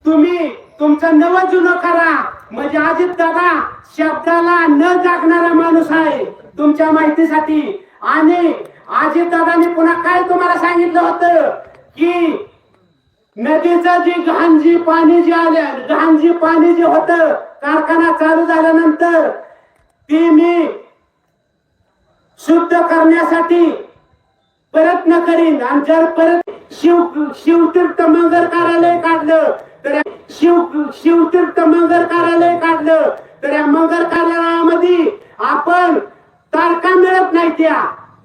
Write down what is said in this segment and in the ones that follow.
तुम्ही तुमचं नवं जुनं करा. म्हणजे अजित दादा शब्दाला न जागणारा माणूस आहे तुमच्या माहितीसाठी. आणि अजित दादाने पुन्हा काय तुम्हाला सांगितलं होतं की नदीचं जी घाणजी पाणी जे आले घाणजी पाणी जे होतं कारखाना चालू झाल्यानंतर ती मी शुद्ध करण्यासाठी प्रयत्न करीन. आणि जर परत शिवतीर्थ मंगल कार्यालय काढलं तर शिवतीर्थ मंगल कार्यालय काढलं तर या मंगल कार्यालयामध्ये आपण तारखा मिळत नाही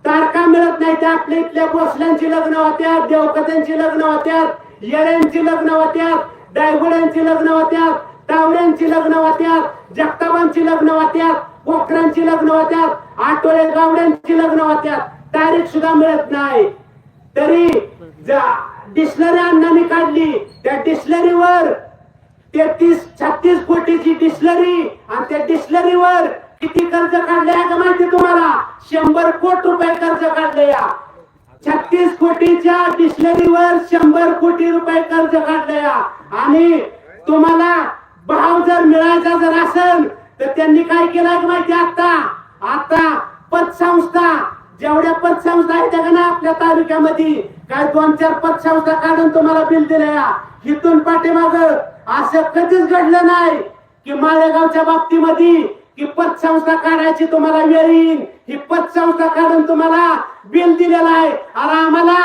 तारखा मिळत नाही त्या आपल्या इथल्या भोसल्यांची लग्न होत्यात, देवकथ्यांची लग्न होत्यात, येड्यांची लग्न होत्यात, डायगुड्यांची लग्न होत्यात, टावऱ्यांची लग्न होत्यात, जगताबांची लग्न होत्यात, कोकरांची लग्न होत्यात, आठवडे गावड्यांची लग्न होत्यात. तारीख सुद्धा मिळत नाही. तरी डिस्लरी अण्णांनी काढली. त्या डिस्लरीवर 33-36 कोटीची डिस्लरी आणि त्या डिस्लरीवर किती कर्ज काढले आहे का माहिती तुम्हाला? 100 कोटी रुपये कर्ज काढले. या 36 कोटीच्या डिस्लरीवर 100 कोटी रुपये कर्ज काढले. आणि तुम्हाला भाव जर मिळायचा जर असेल तर त्यांनी काय केलं माहिती? आता पतसंस्था जेवढ्या पतसंस्था आहेत का ना आपल्या तालुक्यामध्ये काय 2-4 पतसंस्था काढून तुम्हाला बिल दिल्या. इथून पाठीमाग असं कधीच घडलं नाही की माळेगावच्या बाबतीमध्ये की पतसंस्था काढायची तुम्हाला वेळ येईल. ही पतसंस्था काढून तुम्हाला बिल दिलेलं आहे. अरे आम्हाला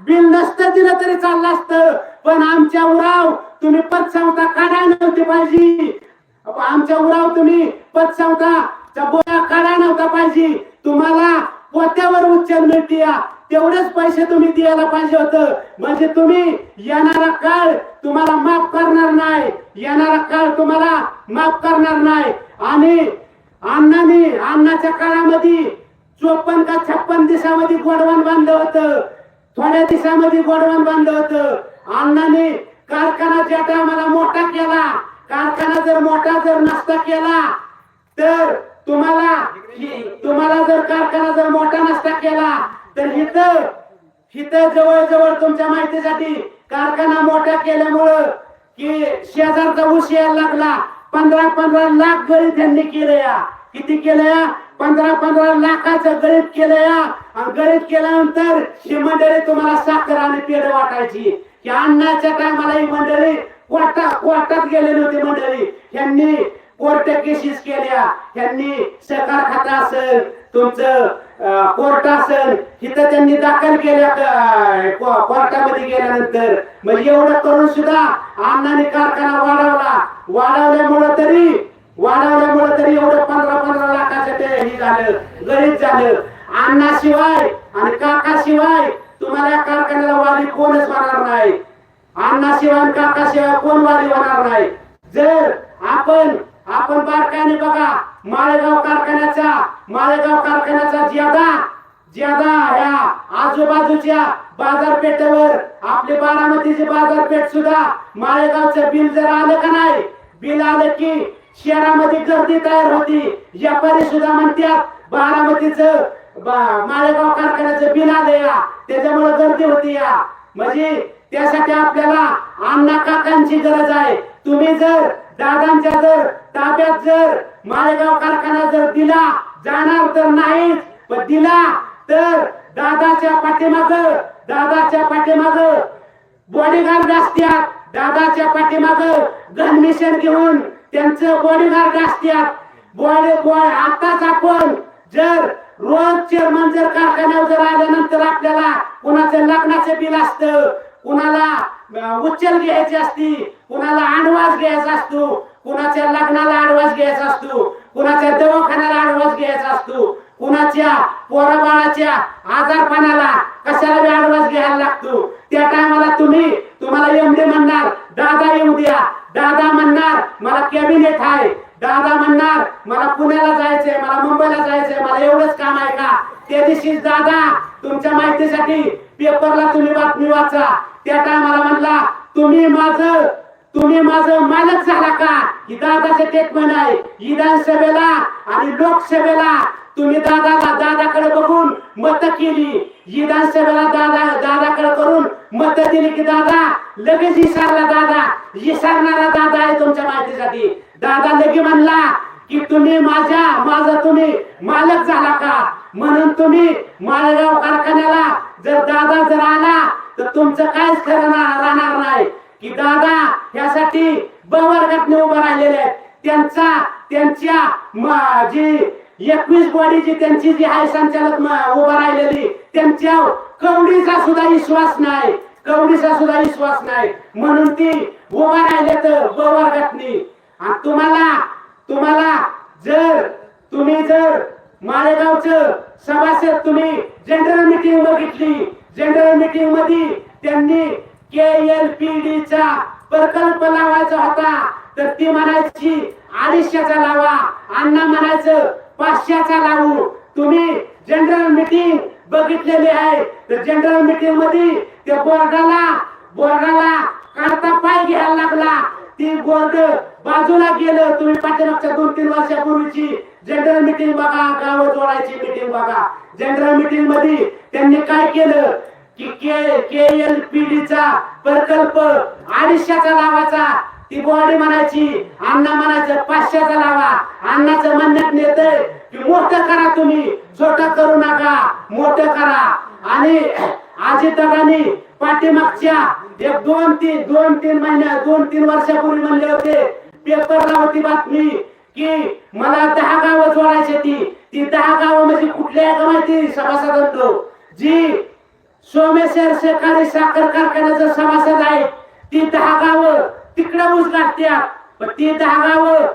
बिल नसतं दिलं तरी चाललं असतं, पण आमच्या उराव तुम्ही पतसंस्था काढायला नव्हती पाहिजे. आमच्या उराव तुम्ही पतसंस्थाचा बोला काढा नव्हता पाहिजे. तुम्हाला पोत्यावर उचल मिळते तेवढेच पैसे तुम्ही द्यायला पाहिजे होतं. म्हणजे तुम्ही येणारा काळ तुम्हाला माफ करणार नाही, येणारा काळ तुम्हाला माफ करणार नाही. आणि अण्णाच्या काळामध्ये 54 का 56 दिवसामध्ये गोडवान बांधलं होतं, थोड्या दिवसामध्ये गोडवान बांधलं होतं. अण्णांनी कारखाना ज्या टायमाला मोठा केला, कारखाना जर मोठा जर नसता केला तर तुम्हाला जर कारखाना जर मोठा नसता केला तर इथं जवळजवळ तुमच्या माहितीसाठी कारखाना मोठा केल्यामुळं की शेजारचा ऊस यायला लागला. 15-15 लाख गळीत त्यांनी केले. किती केले? 15-15 लाखाचं गळीत केले. आणि गळीत केल्यानंतर ही मंडळी तुम्हाला साखर आणि पेढे वाटायची. की अण्णाच्या टायमाला ही मंडळी कोर्टात गेलेली होती. मंडळी यांनी कोर्ट केसेस केल्या, यांनी सहकार खाता असेल तुमचं कोर्ट असेल इथं त्यांनी दाखल केल्या कोर्टामध्ये गेल्यानंतर. म्हणजे एवढं करून सुद्धा अण्णांनी कारखाना वाढवल्यामुळे तरी एवढं 15-15 लाखाचं ते हे झालं, गरीब झालं. अण्णाशिवाय आणि काकाशिवाय तुम्हाला कारखान्याला वाली कोणच होणार नाही. अण्णाशिवाय काकाशिवाय कोण वाली होणार नाही. जर आपण बारकाईने बघा माळेगाव कारखान्याचा ज्यादा ह्या आजूबाजूच्या बाजारपेठेवर आपली बारामतीची बाजारपेठ सुद्धा माळेगावचं बिल जर आलं का नाही, बिल आलं की शहरामध्ये गर्दी तयार होती. व्यापारी सुद्धा म्हणतात बारामतीचं माळेगाव कारखान्याचं बिल आलं त्याच्यामुळे गर्दी होती. म्हणजे त्यासाठी आपल्याला अण्णा काकांची गरज आहे. तुम्ही जर दादांच्या जर ताब्यात जर माळेगाव कारखाना जर दिला जाणार तर नाहीच, पण दिला तर दादाच्या पाठीमाग बॉडीगार्ड असतात. दादाच्या पाठीमाग गन मिशन घेऊन त्यांचं बॉडीगार्ड असतात. आताच आपण जर रोज चेअरमन जर कारखान्यावर जर आल्यानंतर आपल्याला कुणाचं लग्नाचं बिल असतं, कुणाला उचल घ्यायची असती, कुणाला अडवास घ्यायचा असतो, कुणाच्या लग्नाला अडवास घ्यायचा असतो, कुणाच्या दवाखान्याला अडवास घ्यायचा असतो, कुणाच्या पोराबाळाच्या आजारपणाला कशाला अडवास घ्यायला लागतो. त्या टायमाला तुम्हाला एमडी म्हणणार दादा येऊ द्या, दादा म्हणणार मला कॅबिनेट आहे, दादा म्हणणार मला पुण्याला जायचंय, मला मुंबईला जायचंय, मला एवढंच काम आहे का? त्या दिवशी दादा तुमच्या माहितीसाठी पेपरला तुम्ही बातमी वाचा. त्या टायमाला म्हणला तुम्ही माझं मालक झाला का, ही दादाचं स्टेटमेंट आहे. विधानसभेला आणि लोकसभेला तुम्ही दादाकडे बघून मत केली, विधानसभेला दादाकडे करून मत दिली की दादा लगेच विसरणारा दादा आहे. तुमच्या माहितीसाठी दादा लगे म्हणला की तुम्ही माझा तुम्ही मालक झाला का, म्हणून तुम्ही माळेगाव कारखान्याला जर आला तर तुमचं काहीच खरं राहणार नाही. की दादा यासाठी बवर्गातने उभं राहिलेले आहेत. त्यांच्या जी 21 बॉडी जी त्यांची जी आहे संचालक उभं राहिलेली, त्यांच्या कवडीचा सुद्धा विश्वास नाही म्हणून ती उभा राहिले तर बवर्गातनी. आणि तुम्हाला जर माळेगावचं सभासद तुम्ही जनरल मीटिंग बघितली, जनरल मीटिंग मध्ये त्यांनी KLPD चा प्रकल्प लावायचा होता तर ती म्हणायची 250चा लावा, अण्णा म्हणायचं 500चा लावू. तुम्ही जनरल मीटिंग बघितलेली आहे तर जनरल मीटिंग मध्ये त्या बोर्डाला काढता पाय घ्यायला लागला. ती बोर्ड बाजूला गेलं. तुम्ही पाठीमागच्या 2-3 वर्षापूर्वीची जनरल मीटिंग बघा, गाव जोडायची मीटिंग बघा. जनरल मीटिंग मध्ये त्यांनी काय केलं की KLPD चा प्रकल्प 250चा लावायचा. ती बॉडी म्हणायची, अण्णा म्हणायचं 500चा लावा. अण्णाचं म्हणण्यात येतंय की मोठं करा, तुम्ही छोटं करू नका, मोठं करा. आणि अजितदादांनी पाठीमागच्या 2-3 वर्षापूर्वी म्हणले होते, पेपरला होती बातमी की मला 10 गावं जोडायची. ती 10 गावं म्हणजे कुठल्या का माहिती सभासदांनो, जी सोमेश्वर सहकारी साखर कारखान्याचं सभासद आहे ती 10 गावं तिकडे ऊस गाठत्या. पण ती 10 गावं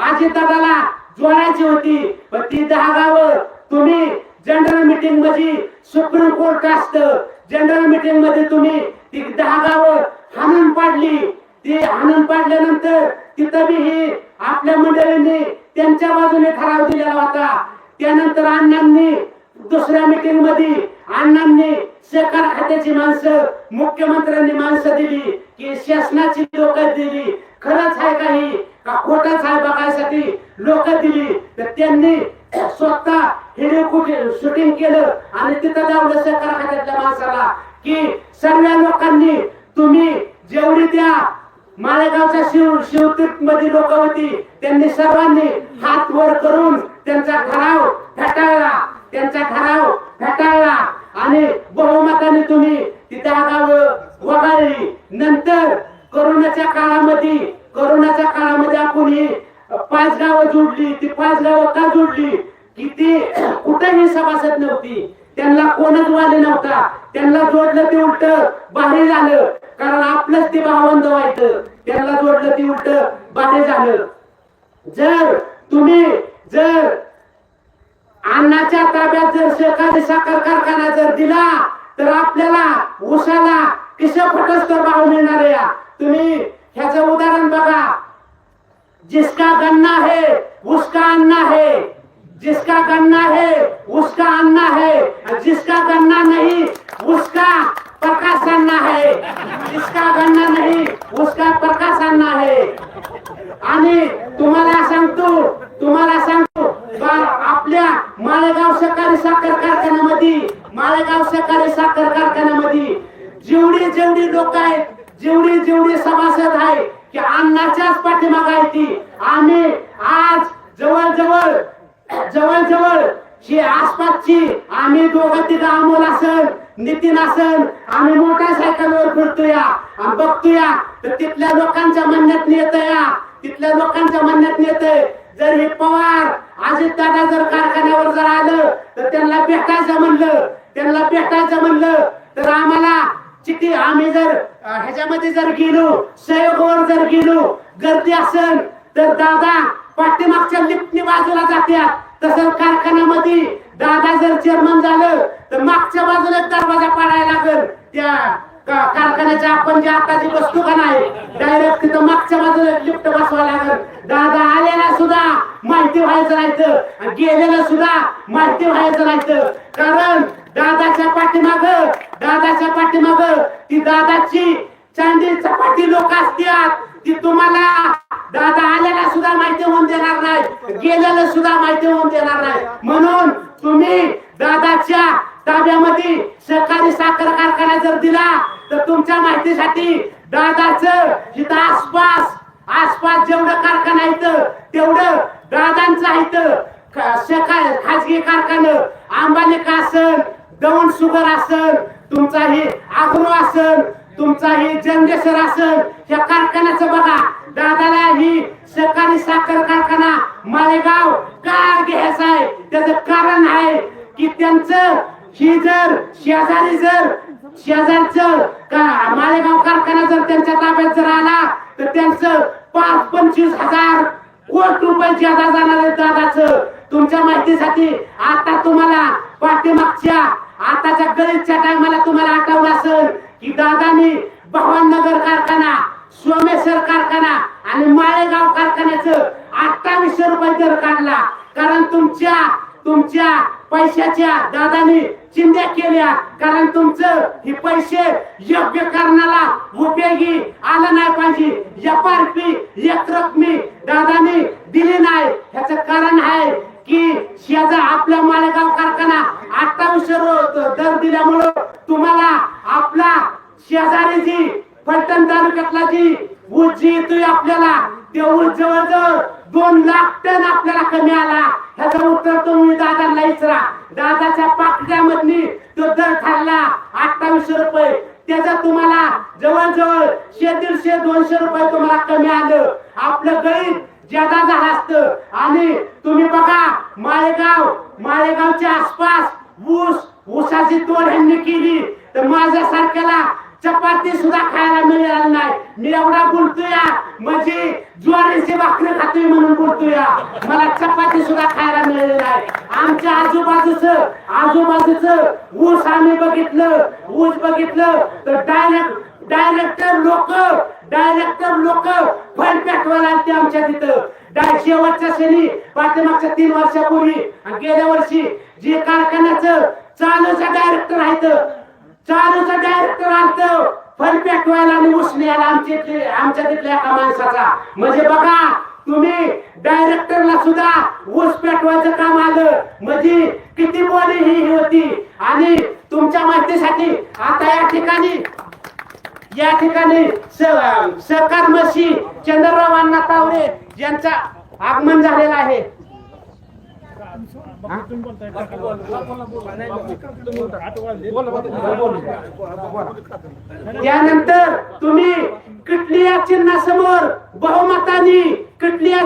अजितदादाला जोडायची होती. पण ती 10 गावं तुम्ही जनरल मीटिंग मध्ये, सुप्रीम कोर्ट असतं, जनरल मीटिंग मध्ये तुम्ही ती 10 गावं हाणून पाडली. ती हाणून पाडल्यानंतर तिथं बी ही आपल्या मंडळींनी त्यांच्या बाजूने ठराव दिलेला होता. त्यानंतर अण्णांनी दुसऱ्या मीटिंग मध्ये सहकार खात्याची माणसं, मुख्यमंत्र्यांनी माणसं दिली की शासनाची लोक दिली. खरंच आहे काही का खोटच आहे बघायसाठी लोक दिली. तर त्यांनी स्वतः व्हिडिओ शूटिंग केलं आणि तिथं लावलं सहकार खात्यातल्या माणसाला की सर्व लोकांनी तुम्ही जेवढी त्या माळेगावच्या शिवतीर्थ मध्ये लोक होती त्यांनी सर्वांनी हात वर करून त्यांचा ठराव फेटाळला आणि बहुमताने तुम्ही ती 10 गावं वगळली. नंतर कोरोनाच्या काळामध्ये आपण 5 गावं जोडली. ती 5 गावं का जोडली की ती कुठेही सभासद नव्हती, त्यांना कोणच वाले नव्हता. त्यांना जोडलं ते उलट भारी झालं, कारण आपलंच ते भावंद व्हायचं. त्यांना जोडलं ते उलट भारी झालं. जर अन्नाच्या ताब्यात सहकारी साखर कारखाना दिला तर आपल्याला ऊसाला फटस्तर भाव मिळणार आहे. तुम्ही ह्याचं उदाहरण बघा, जिसका गन्ना है उसका अन्ना है, जिसका गन्ना है उसका अन्ना है, जिसका गन्ना नहीं उसका प्रकाश अन्ना है, जिसका गन्ना नहीं उसका प्रकाश अन्ना है. आणि तुम्हाला सांगतो आपल्या माळेगाव सहकारी साखर कारखान्यामध्ये जेवढी लोक आहेत, जेवढी सभासद आहे की अन्नाच्याच पाठीमाग आहे ती. आम्ही आज जवळ ही आसपासची आम्ही 2-3 अमोल असन, नितीन असन, आम्ही मोटरसायकलवर फिरतोया आणि बघतोया तर तिथल्या लोकांच्या म्हणण्यात येतंय जर हे पवार अजितदादा जर कारखान्यावर जर आलं तर त्यांना भेटायचं म्हणलं तर आम्हाला चिठ्ठी, आम्ही जर ह्याच्यामध्ये जर गेलो, सहयोगावर जर गेलो, गर्दी असेल तर दादा पाठीमागच्या लिफ्टनी बाजूला जात्यात. तसं कारखान्यामध्ये दादा जर चेअरमन झालं तर मागच्या बाजूला दरवाजा पाडायला लागल. त्या कारखान्याच्या आपण जे आता जी वस्तू का नाही डायरेक्ट तिथं मागच्या बाजूला लिफ्ट बसवायला लागल. दादा आलेला सुद्धा माहिती व्हायचं राहायचं, गेलेलं सुद्धा माहिती व्हायचं राहायचं. कारण दादाच्या पाठीमाग ती दादाची चांदी चपाटी लोक असतात ती तुम्हाला दादा आलेला सुद्धा माहिती होऊन देणार नाही, गेलेलं सुद्धा माहिती होऊन देणार नाही. म्हणून तुम्ही दादाच्या ताब्यामध्ये सहकारी साखर कारखाना जर दिला तर तुमच्या माहितीसाठी दादाचं इथं आसपास जेवढं कारखाना आहेत तेवढं दादांचं आहेत. खाजगी कारखाना आंबालिका असेल, दवण शुगर असेल, तुमचाही आग्रो असेल, तुमचाही जनरेशन असेल, या कारखान्याचं बघा. दादाला ही सहकारी साखर कारखाना माळेगाव का घ्यायचा आहे त्याचं कारण आहे की त्यांचं ही जर शेजारचं माळेगाव कारखाना जर त्यांच्या ताब्यात जर आला तर त्यांचं 25,000 कोटी रुपये ज्यादा जाणार आहे दादाचं. तुमच्या माहितीसाठी आता तुम्हाला पाठीमागच्या आताच्या गणेशच्या टायमाला तुम्हाला आठवलं असेल की दादानी भवाननगर कारखाना, सोमेश्वर कारखाना आणि माळेगाव कारखान्याचं 2800 रुपये दर काढला. कारण तुमच्या पैशाच्या दादानी चिंध्या केल्या. कारण तुमचं हे पैसे योग्य कारणाला उपयोगी आलं नाही पाहिजे. एफआरपी एकरकमी दादानी दिली नाही. ह्याचं कारण आहे की शेजार आपला माळेगाव कारखाना 2800 दर दिल्यामुळं तुम्हाला आपला शेजारी जी फलटण तालुक्यातला जी ऊस जी येतोय आपल्याला ते ऊस जवळजवळ 2 लाख टन आपल्याला कमी आला. ह्याचं उत्तर तुम्ही दादांना विचारा. दादाच्या पाकड्यामधनी तो दर ठरला 2800 रुपये. त्याचा तुम्हाला जवळजवळ 150-200 रुपये तुम्हाला कमी आलं. आपलं गणित ज्यादा झालं असतं. आणि तुम्ही बघा माळेगावच्या आसपास ऊसाची तोड ह्यांनी केली तर माझ्यासारख्याला चपाती सुद्धा खायला मिळाली नाही. मी एवढा बोलतोय म्हणजे ज्वारीची भाकरी खातोय म्हणून बोलतोय. मला चपाती सुद्धा खायला मिळाली नाही. आमच्या आजूबाजूचं ऊस आम्ही बघितलं तर डायरेक्टर लोक फळ पेटवायला आलते आमच्या तिथं. शेवटच्या शनी पाठीमागच्या 3 वर्षापूर्वी आणि गेल्या वर्षी जे कारखान्याचं चालूचा डायरेक्टर आलतं फळ पेटवायला आणि उसण्याला आमच्या तिथल्या एका माणसाचा. म्हणजे बघा तुम्ही डायरेक्टरला सुद्धा ऊस पेटवायचं काम आलं म्हणजे किती बोली ही होती. आणि तुमच्या माहितीसाठी आता या ठिकाणी सहकार मशी चंद्रराव अण्णा तावरे यांचं आगमन झालेलं आहे. त्यानंतर तुम्ही किटलिया चिन्हासमोर बहुमतानी किटलिया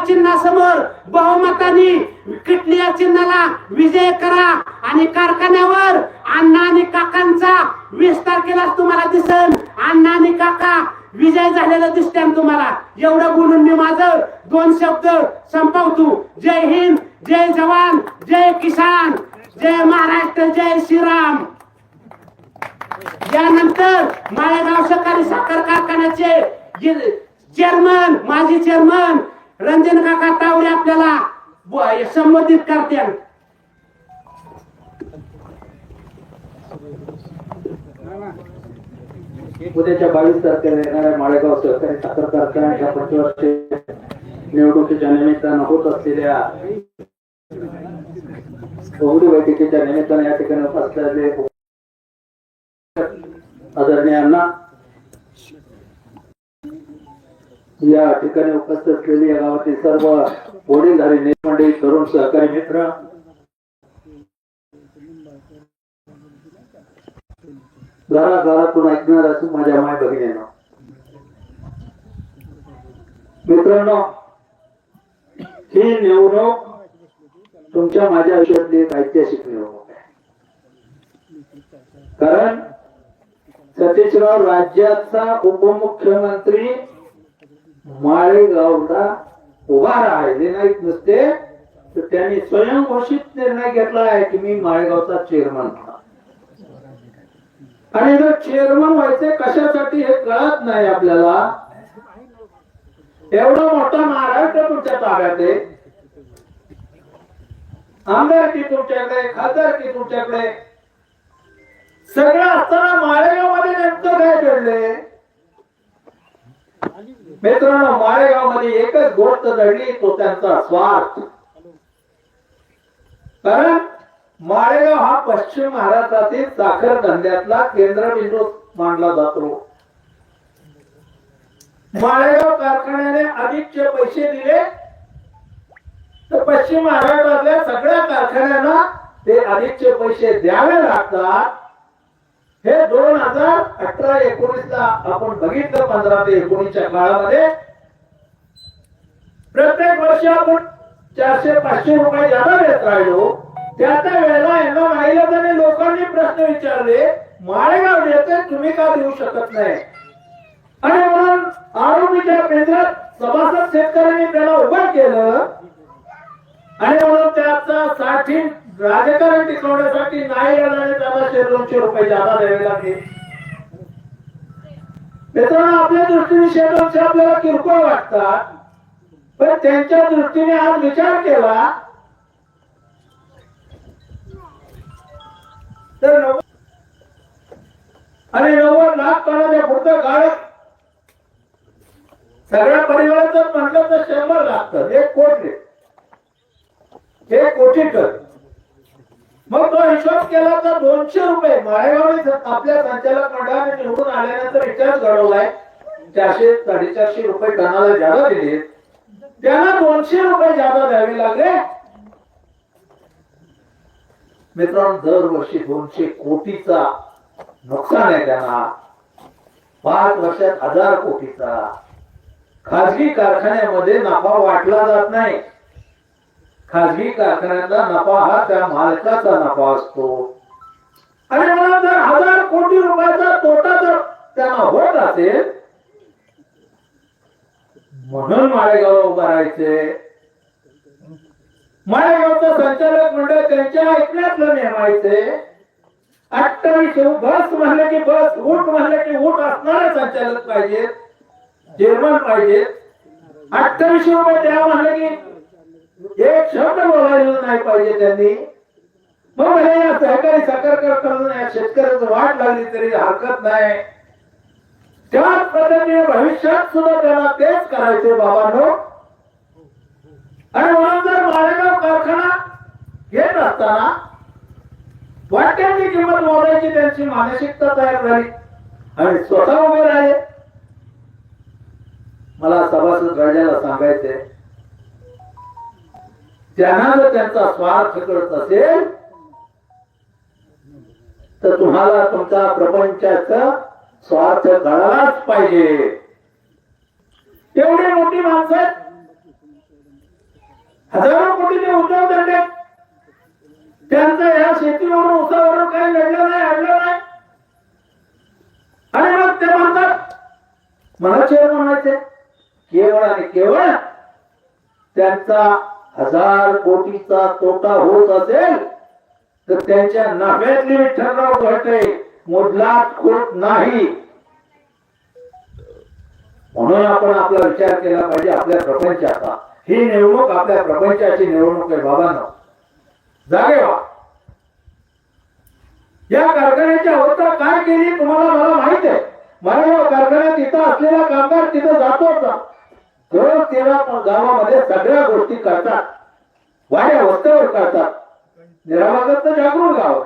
चिन्हाला विजय करा आणि कारखान्यावर अण्णा आणि काकांचा विस्तार केलाच तुम्हाला दिसन. अण्णा आणि काका विजय झालेला दिसते तुम्हाला. एवढं बोलून मी माझं 2 शब्द संपवतो. जय हिंद, जय जवान, जय किसान, जय महाराष्ट्र, जय श्रीराम. यानंतर माळेगाव सहकारी साखर कारखान्याचे माजी चेअरमन रंजन काका तावरे आपल्याला संबोधित करतील. उद्याच्या 22 तारखेला येणाऱ्या माळेगाव सहकारी साखर कारखान्याच्या पंचवार्षिक निवडणुकीच्या निमित्तानं होत असलेल्या बहुमती बैठकीच्या निमित्ताने या ठिकाणी उपस्थित असलेले आदरणीयांना, या ठिकाणी उपस्थित असलेली या गावातील सर्व वडीलधारी नेते, तरुण सहकारी मित्र, घराघरातून ऐकणार असून माझ्या माय भगिनींनो, मित्रांनो, ही निवडणूक तुमच्या माझ्या आयुष्यातली एक ऐतिहासिक निवडणूक आहे. कारण सतीशराव राज्याचा उपमुख्यमंत्री माळेगावला उभा राहिले नाहीत नसते तर त्यांनी स्वयंघोषित निर्णय घेतला आहे की मी माळेगावचा चेअरमन होणार. आणि जर चेअरमन व्हायचे कशासाठी हे कळत नाही आपल्याला. एवढा मोठा महाराष्ट्र तुमच्या ताब्यात आहे, आमदारकी तुमच्याकडे, खासदारकी तुमच्याकडे, सगळं असताना माळेगाव मध्ये नेमकं काय घडले. मित्रांनो, माळेगाव मध्ये एकच गोष्ट घडली, तो त्यांचा स्वार्थ. कारण माळेगाव हा पश्चिम महाराष्ट्रातील साखर धंद्यातला केंद्रबिंदू मानला जातो. माळेगाव कारखान्याने अधिकचे पैसे दिले तर पश्चिम महाराष्ट्रातल्या सगळ्या कारखान्यांना ते अधिकचे पैसे द्यावे लागतात. हे 2018-19 ला आपण बघितलं. 15 ते 19च्या काळामध्ये प्रत्येक वर्षी आपण 400-500 रुपये जादा देत राहिलो. त्याच्या वेळेला यांना नाईलाजाने लोकांनी प्रश्न विचारले, माळेगाव देते तुम्ही का देऊ शकत नाही? आणि म्हणून आरोपीच्या केंद्रात सभासद शेतकऱ्यांनी त्याला उभं केलं आणि म्हणून त्याचा साठी राजकारण टिकवण्यासाठी नाईलाजाने त्याला 100-200 रुपये जादा द्यावे लागले. मित्रांनो, आपल्या दृष्टीने 100-200 आपल्याला किरकोळ वाटतात, पण त्यांच्या दृष्टीने आज विचार केला तर 90 लाख टनाच्या पुढचं गाळ सगळ्या परिवाराचं म्हटलं तर 100 लागतं. 1 कोटी टन. मग तो हिशोब केला तर 200 रुपये माळेगावने आपल्या संचालक मंडळाने निवडून आल्यानंतर रिचार्ज घडवलाय. 400-450 रुपये टनाला जादा दिले. त्यांना 200 रुपये जादा द्यावे लागले. मित्रांनो, दरवर्षी 200 कोटीचा नुकसान आहे त्यांना. 5 वर्षात 1000 कोटीचा. खाजगी कारखान्यामध्ये नफा वाटला जात नाही. खाजगी कारखान्यातला नफा हा त्या मालकाचा नफा असतो. आणि मला जर 1000 कोटी रुपयाचा तोटा जर त्यांना होत असेल, म्हणून माळेगाव उभा राहायचे. माळेगावचं संचालक मंडळ त्यांच्या ऐकण्यातलं नेमायचे. 28 बस म्हणले की बस, ऊट म्हणले की ऊट असणारे संचालक पाहिजेत, चेअरमन पाहिजेत. 28 रुपये द्या म्हणले की एक शब्द बोलायला नाही पाहिजे त्यांनी. मग भले या सहकारी साखर कारखान्याला शेतकऱ्याचं वाट लागली तरी हरकत नाही. त्याच पद्धतीने भविष्यात सुद्धा त्यांना तेच करायचे बाबांनो. आणि म्हणून जर माळेगाव कारखाना घेत असताना वाट्यांची किंमत मोजायची त्यांची मानसिकता तयार झाली आणि स्वतः उभे राहिले. मला सभासद राजाला सांगायचंय, त्यांना जर त्यांचा स्वार्थ कळत असेल तर तुम्हाला तुमच्या प्रपंचाचा स्वार्थ कळालाच पाहिजे. एवढी मोठी माणसं, हजारो कोटीचे उद्योगधंदे, त्यांचं या शेतीवरून उसावरून काही घडलं नाही, अडलं नाही. आणि मग ते म्हणतात मला चेअरमन म्हणायचे. केवळ आणि केवळ त्यांचा 1000 कोटीचा तोटा होत असेल तर त्यांच्या नफ्यातली ठराव घडते, मोडलाच होत नाही. म्हणून आपण आपला विचार केला पाहिजे आपल्या प्रपंचाचा. ही निवडणूक आपल्या प्रपंचाची निवडणूक आहे बाबांनो. जागे व्हा. या कारखान्याची अवस्था काय केली तुम्हाला मला माहित आहे. मला कारखान्यात इथं असलेला कामगार तिथं जातो होता. दररोज 13 गावामध्ये सगळ्या गोष्टी करतात, वाड्या वस्त्यावर करतात. निरावागत जागरूक गाव.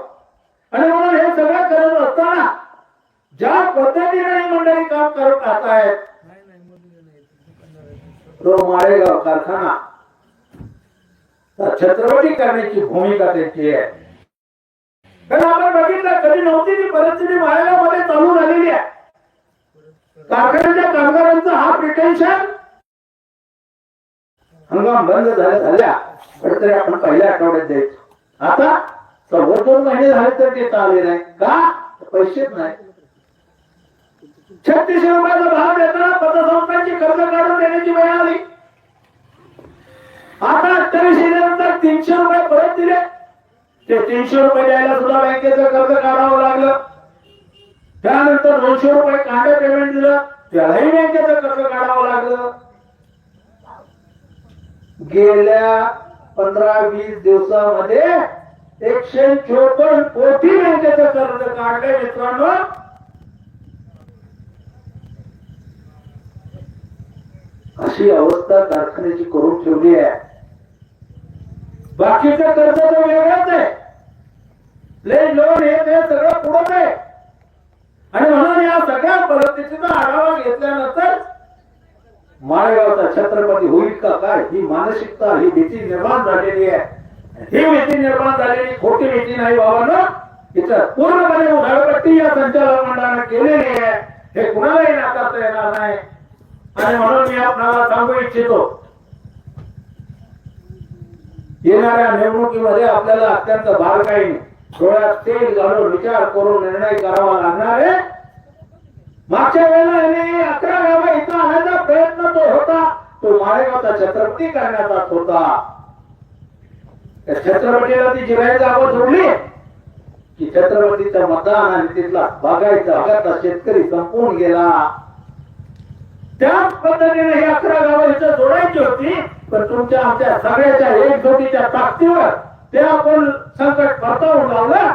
आणि म्हणून हे सगळं करत असताना ज्या पद्धतीने ही मंडळी काम करत आहेत, तो माळेगाव कारखाना छत्रपती करण्याची भूमिका त्यांची आहे. कारण आपण बघितलं कधी नव्हती ती परिस्थिती माळेगाव मध्ये चालू झालेली आहे. कारखान्याच्या कामगारांचं हा प्रिटेन्शन हंगाम बंद झाल्या तरी आपण पहिल्या आठवड्यात द्यायचो. आता 2 महिने झाले तर ते चालले नाही. का? पैसेच नाही. 3600 रुपयाचा भाव देताना पतसंस्थांची कर्ज काढून देण्याची वेळ आली. आता 28 नंतर 300 रुपये परत दिले. ते 300 रुपये द्यायला सुद्धा बँकेचं कर्ज काढावं लागलं. त्यानंतर 200 रुपये कांडे पेमेंट दिलं, त्यालाही बँकेचं कर्ज काढावं लागलं. गेल्या 15-20 दिवसामध्ये 154 कोटी बँकेचं कर्ज काढले. मित्रांनो, अशी अवस्था कारखान्याची करून ठेवली आहे. बाकीचं कर्ज तर वेगळंच आहे, प्लेन लोन हे ते सगळं पुढं आहे. आणि म्हणून या सगळ्या परिस्थितीचा आढावा घेतल्यानंतर माळेगावचा छत्रपती होईल का काय, ही मानसिकता, ही भीती निर्माण झालेली आहे. ही भीती निर्माण झालेली खोटी भीती नाही बाबांनो, तिथं पूर्णपणे उधळपट्टी या संचालक मंडळाने केलेली आहे, हे कुणालाही नाकारता येणार नाही. आणि म्हणून मी आपल्याला सांगू इच्छितो, येणाऱ्या निवडणुकीमध्ये आपल्याला अत्यंत बारकाईने डोळ्यात तेल घालून विचार करून निर्णय करावा लागणार आहे. मागच्या वेळेला 11 गावा इथं आणण्याचा प्रयत्न तो होता, तो माळेगावचा छत्रपती करण्याचाच होता. त्या छत्रपतीला ती जिरायची जागा सोडली की छत्रपतीचं मतदान आणि तिथला बागायचा भागातला शेतकरी संपून गेला. त्याच पद्धतीने ही 11 गावं इथं जोडायची होती, पण तुमच्या आमच्या सगळ्याच्या एकजुटीच्या ताकदीवर ते आपण संकट परतावून लावलं.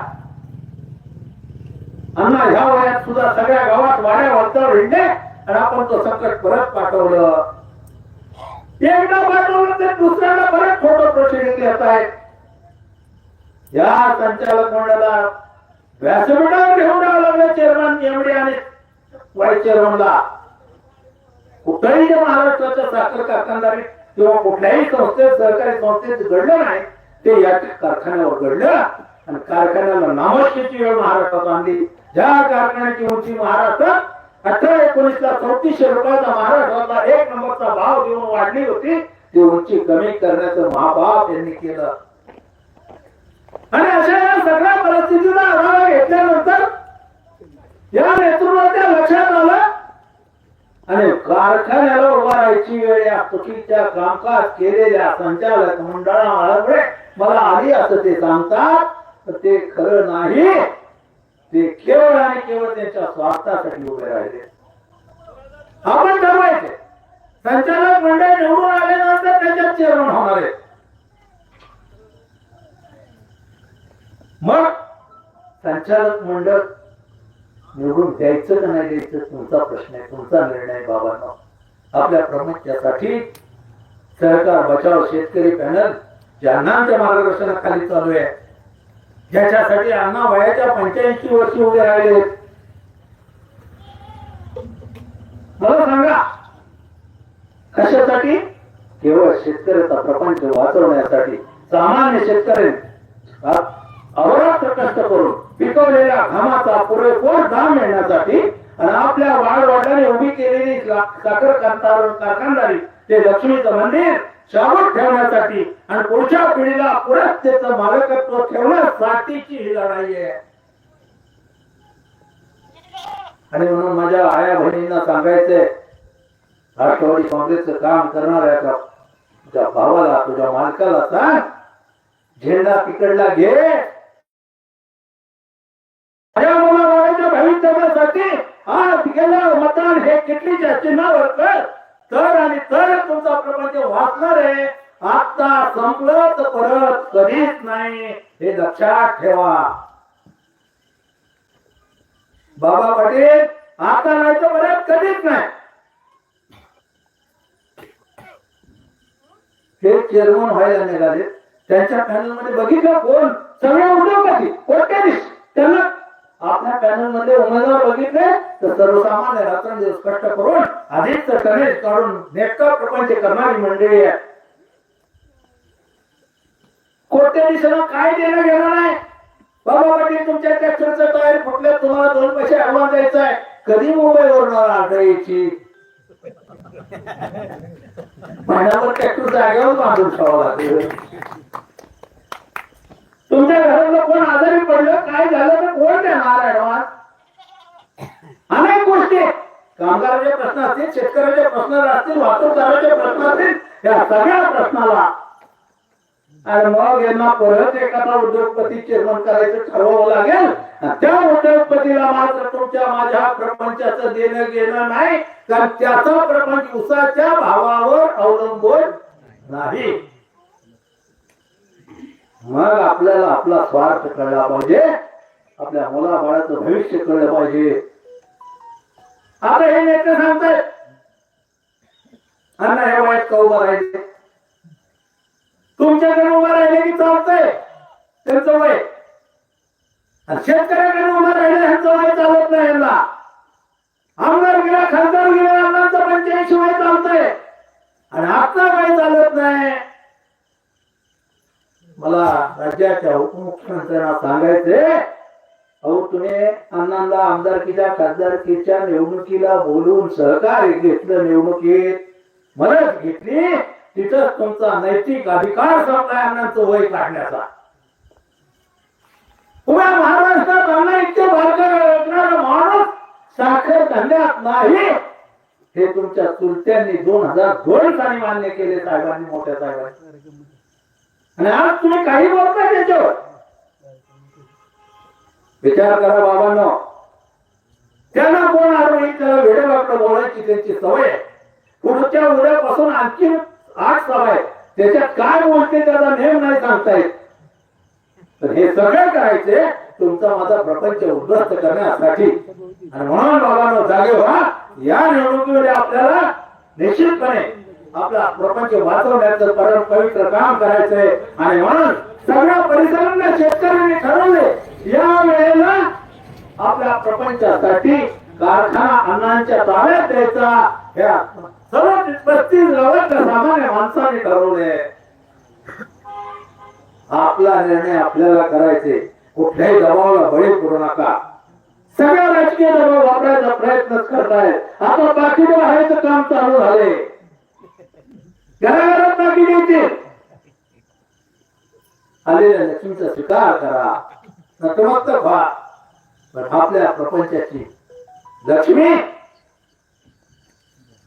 अण्णा ह्या वयात सुद्धा सगळ्या गावात वाड्या वरच्यावर हिंडले आणि आपण तो संकट परत पाठवलं. एकदा पाठवलं तर दुसऱ्याला परत फोटो प्रोसिडिंग घेत आहेत. या संचालक मंडळाला व्यासपीठावर घेऊन जावं लागलं चेअरमन एमडी आणि वाईस चेअरमनला. कुठल्याही महाराष्ट्राच्या साखर कारखानदारी किंवा कुठल्याही संस्थेत, सहकारी संस्थेत घडलं नाही, ते या कारखान्यावर घडलं. आणि कारखान्याला नामशेची वेळ महाराष्ट्रात आणली. ज्या कारखान्याची उंची महाराष्ट्रात 18-19 ला 3400 रुपयाचा महाराष्ट्रातला 1 नंबरचा भाव देऊन वाढली होती, ती उंची कमी करण्याचं महाभाप यांनी केलं. आणि अशा या सगळ्या परिस्थितीला आढावा घेतल्यानंतर या नेतृत्वाच्या लक्षात आलं आणि कारखान्याला उभा राहायची वेळ या चुकीच्या कामकाज केलेल्या संचालक मंडळामुळे मला आली असं ते सांगतात, तर ते खरं नाही. ते केवळ आणि केवळ त्यांच्या स्वार्थासाठी उभे राहिले. आपण ठरवायचे संचालक मंडळ निवडून आल्यानंतर त्याच्यात चेअरमन होणार आहे. मग संचालक मंडळ निवडून द्यायचं का नाही द्यायचं तुमचा प्रश्न आहे, तुमचा निर्णय बाबांनो. आपल्या प्रमुखासाठी सहकार बचाव शेतकरी पॅनल ज्यांनाच्या मार्गदर्शनाखाली चालू आहे, ज्याच्यासाठी अण्णा वयाच्या 85 वर्षी उभे राहिले. मला सांगा कशासाठी? केवळ शेतकऱ्याचा प्रपंच वाचवण्यासाठी. सामान्य शेतकरी अहोरात्र कष्ट करून पिकवलेल्या घामाचा पुरेपूर दाम मिळण्यासाठी आणि आपल्या वाढवडिलांनी उभी केलेली साखर कारखानदारी ते लक्ष्मीचं मंदिर शाबूत ठेवण्यासाठी आणि पुढच्या पिढीला पुढे त्याचं मालकत्व ठेवण्यासाठीची ही लढाई आहे. आणि म्हणून माझ्या आया बहिणींना सांगायचंय, राष्ट्रवादी काँग्रेसचं काम करणाऱ्या तुझ्या भावाला, तुझ्या मालकाला सांग, झेंडा तिकडला घे. मुलाबाळाच्या भविष्यासाठी आज गेलं मतदान हे किटलीच्या चिन्हावर कर, तर आणि तर तुमचा प्रपंच वाचणार आहे. आता संपलं तर परत कधीच नाही, हे लक्षात ठेवा. बाबा पाटील आता नाही तर परत कधीच नाही. हे चेअरमन व्हायला निघाले, त्यांच्या पॅनल मध्ये बघितलं कोण? सगळे उद्योगपती, कोट्याधीश. त्यांना आपल्या पॅनल मध्ये उमेदवार बघितले तर सर्वसामान्य रात्रंदिवस कष्ट करून आधीच कनेक्ट काढून नेटका प्रपंच करणारी मंडळी आहे. कोट्याधीशाला काय देणं घेणं नाही. बाबा पाटील तुमच्या ट्रॅक्टरचं टायर फुटलं, तुम्हाला 2 पैसे ऍडव्हान्स द्यायचा आहे. कधी मुंबईवरून आढळायची महिनाभर ट्रॅक्टर जागेवर बांधून ठेवावं लागेल. तुमच्या घरातलं कोण आजारी पडलं, काय झालं तर कोण देणार ऍडव्हान्स? अनेक गोष्टी, कामगाराचे प्रश्न असतील, शेतकऱ्याचे प्रश्न असतील, वाहतूकदाराचे प्रश्न असतील, या सगळ्या प्रश्नाला आणि मग यांना परत एखादा उद्योगपती चेअरमन करायचं ठरवावं लागेल. त्या उद्योगपतीला मात्र तुमच्या माझ्या प्रपंचाचं देणं घेणं नाही, कारण त्याचा प्रपंच उसाच्या भावावर अवलंबून नाही. मग आपल्याला आपला स्वार्थ कळला पाहिजे, आपल्या मुलाबाळाचं भविष्य कळलं पाहिजे. आता हे नेते सांगतायत अण्णा हे वयात का उभा राहिले? तुमच्याकडे उभा राहिले की चालतंय त्यांचं वय, आणि शेतकऱ्याकडे उभा राहिले ह्यांचं वय चालत नाही. यांना आमदार गेला, खासदार गेला, अण्णांचं 85 वय चालतंय आणि आपला वय चालत नाही. मला राज्याच्या उपमुख्यमंत्र्यांना सांगायचे, अहो तुम्ही अण्णांना आमदारकीच्या खासदारकीच्या निवडणुकीला बोलून सहकार्य घेतलं, निवडणुकीत मदत घेतली, तिथंच तुमचा नैतिक अधिकार संपलाय अण्णांचं वय काढण्याचा. पुन्हा महाराष्ट्रात अण्णा इतके भारतीय माणूस साखर धंद्यात नाही हे तुमच्या चुलत्यांनी 2002 साली मान्य केले साहेबांनी, मोठ्या साहेबांनी. आणि आज तुम्ही काही बोलताय त्याच्यावर? विचार करा बाबांनो. त्यांना कोण आरोग्य त्याला वेडेवाकडं बोलायची त्यांची सवय आहे. पुढच्या उद्यापासून आणखी 8 सभा आहे, त्याच्यात काय बोलते त्याचा नेम नाही सांगता येत. तर हे सगळं करायचे तुमचा माझा प्रपंच उद्ध्वस्त करण्यासाठी. आणि म्हणून बाबांनो जागे व्हा. या निवडणुकीमध्ये आपल्याला निश्चितपणे आपला प्रपंच वाचवण्याचं परम पवित्र काम करायचंय. आणि म्हणून सगळ्या परिसरांना शेतकऱ्यांनी ठरवले या वेळेला आपल्या प्रपंचासाठी कारखाना अण्णांच्या ताब्यात द्यायचा. या सर्व 35 लवकर सामान्य माणसाने ठरवले. आपला निर्णय आपल्याला करायचे. कुठल्याही दबावाला बळी पडू नका. सगळ्या राजकीय दबाव वापरायचा प्रयत्न करताय. आता बाकी व्हायचं काम चालू झाले. घराघरात बाकी द्यायचे. आलेल्या लक्ष्मीचा स्वीकार करा, नतमस्तक व्हा. पण आपल्या प्रपंचाची लक्ष्मी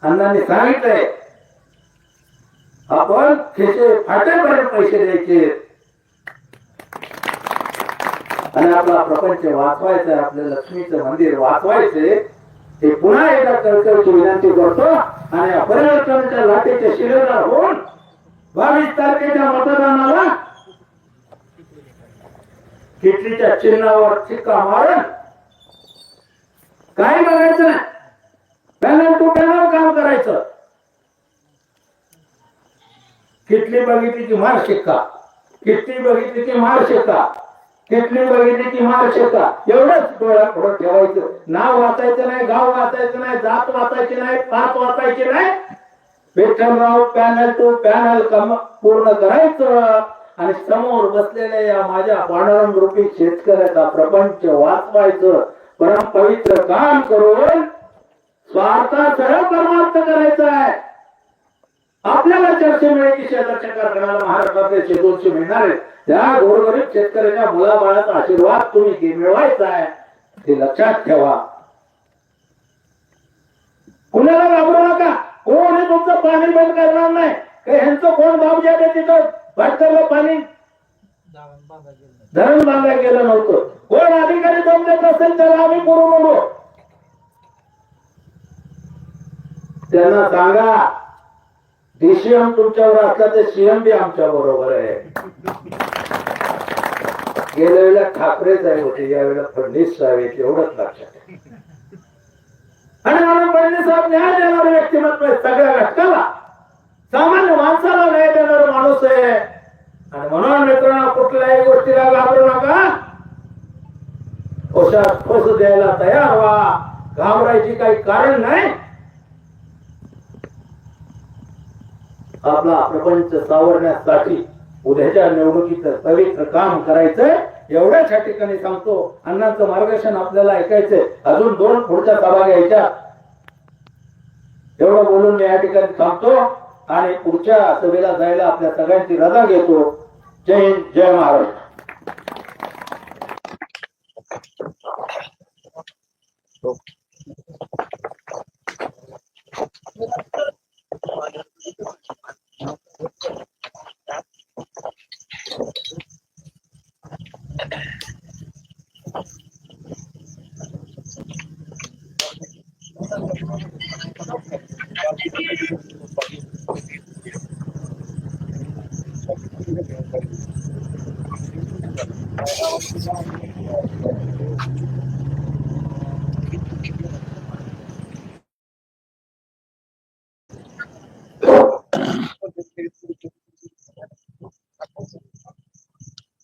अण्णांनी सांगितलंय आपण खिसे फाटेपर्यंत पैसे द्यायचे आणि आपला प्रपंच वाचवायचा, आपल्या लक्ष्मीचं मंदिर वाचवायचे. हे पुन्हा एकदा कळकळीची विनंती करतो. आणि परिवर्तनाच्या लाटेचे शिलेदार होऊन 22 तारखेच्या मतदानाला किटलीच्या चिन्हावर शिक्का मारून काही बघायचं नाही, पॅनल टू पॅनल काम करायचं. किटली बघितली की मार शिक्का, किटली बघितली की मार शिक्का, किटली बघितली की मार शिक्का, एवढंच डोळ्यात पुढं ठेवायचं. नाव वाचायचं नाही, गाव वाचायचं नाही, जात वाचायची नाही, पात वाचायची नाही. विठ्ठलराव पॅनल टू पॅनल काम पूर्ण करायचं आणि समोर बसलेल्या या माझ्या पांडुरंग रूपी शेतकऱ्याचा प्रपंच वाचवायचं. परम पवित्र काम करून स्वार्थासह परमार्थ करायचा आहे. आपल्याला 400 मिळेल की शेजारच्या कारखान्याला महाराष्ट्रातले 200 मिळणार आहे. त्या गोरगरीब शेतकऱ्याच्या मुलाबाळाचा आशीर्वाद तुम्ही मिळवायचा आहे, ते लक्षात ठेवा. कुणाला घाबरू नका. कोणी तुमचं पाणी बंद करणार नाही. ह्यांचं कोण बाब ज्या तिथं भटकरलं पाणी धरण बांधायला गेलं नव्हतं. कोण अधिकारी दम देत असेल त्याला आम्ही पुरवून म्हणू. त्यांना सांगा डीसीएम तुमच्यावर असला तर सीएम बी आमच्या बरोबर आहे. गेल्या वेळेला ठाकरे साहेब होते, या वेळेला फडणवीस साहेब आहेत, एवढंच लक्षात. आणि म्हणून फडणवीस साहेब न्याय देणारं व्यक्तिमत्व आहे. सगळ्या घटकाला, सामान्य माणसाला न्याय देणारा माणूस आहे. आणि म्हणून मित्रांनो कुठल्याही गोष्टीला घाबरू नका. ठोस द्यायला तयार व्हा. घाबरायची काही कारण नाही. आपला प्रपंच सावरण्यासाठी उद्याच्या निवडणुकीचं पवित्र काम करायचंय. एवढ्याच या ठिकाणी सांगतो. अण्णांचं मार्गदर्शन आपल्याला ऐकायचंय. अजून 2 पुढच्या सभा घ्यायच्या. एवढं बोलून मी या ठिकाणी थांबतो आणि पुढच्या सभेला जायला आपल्या सगळ्यांची रजा घेतो. जय हिंद, जय महाराष्ट्र.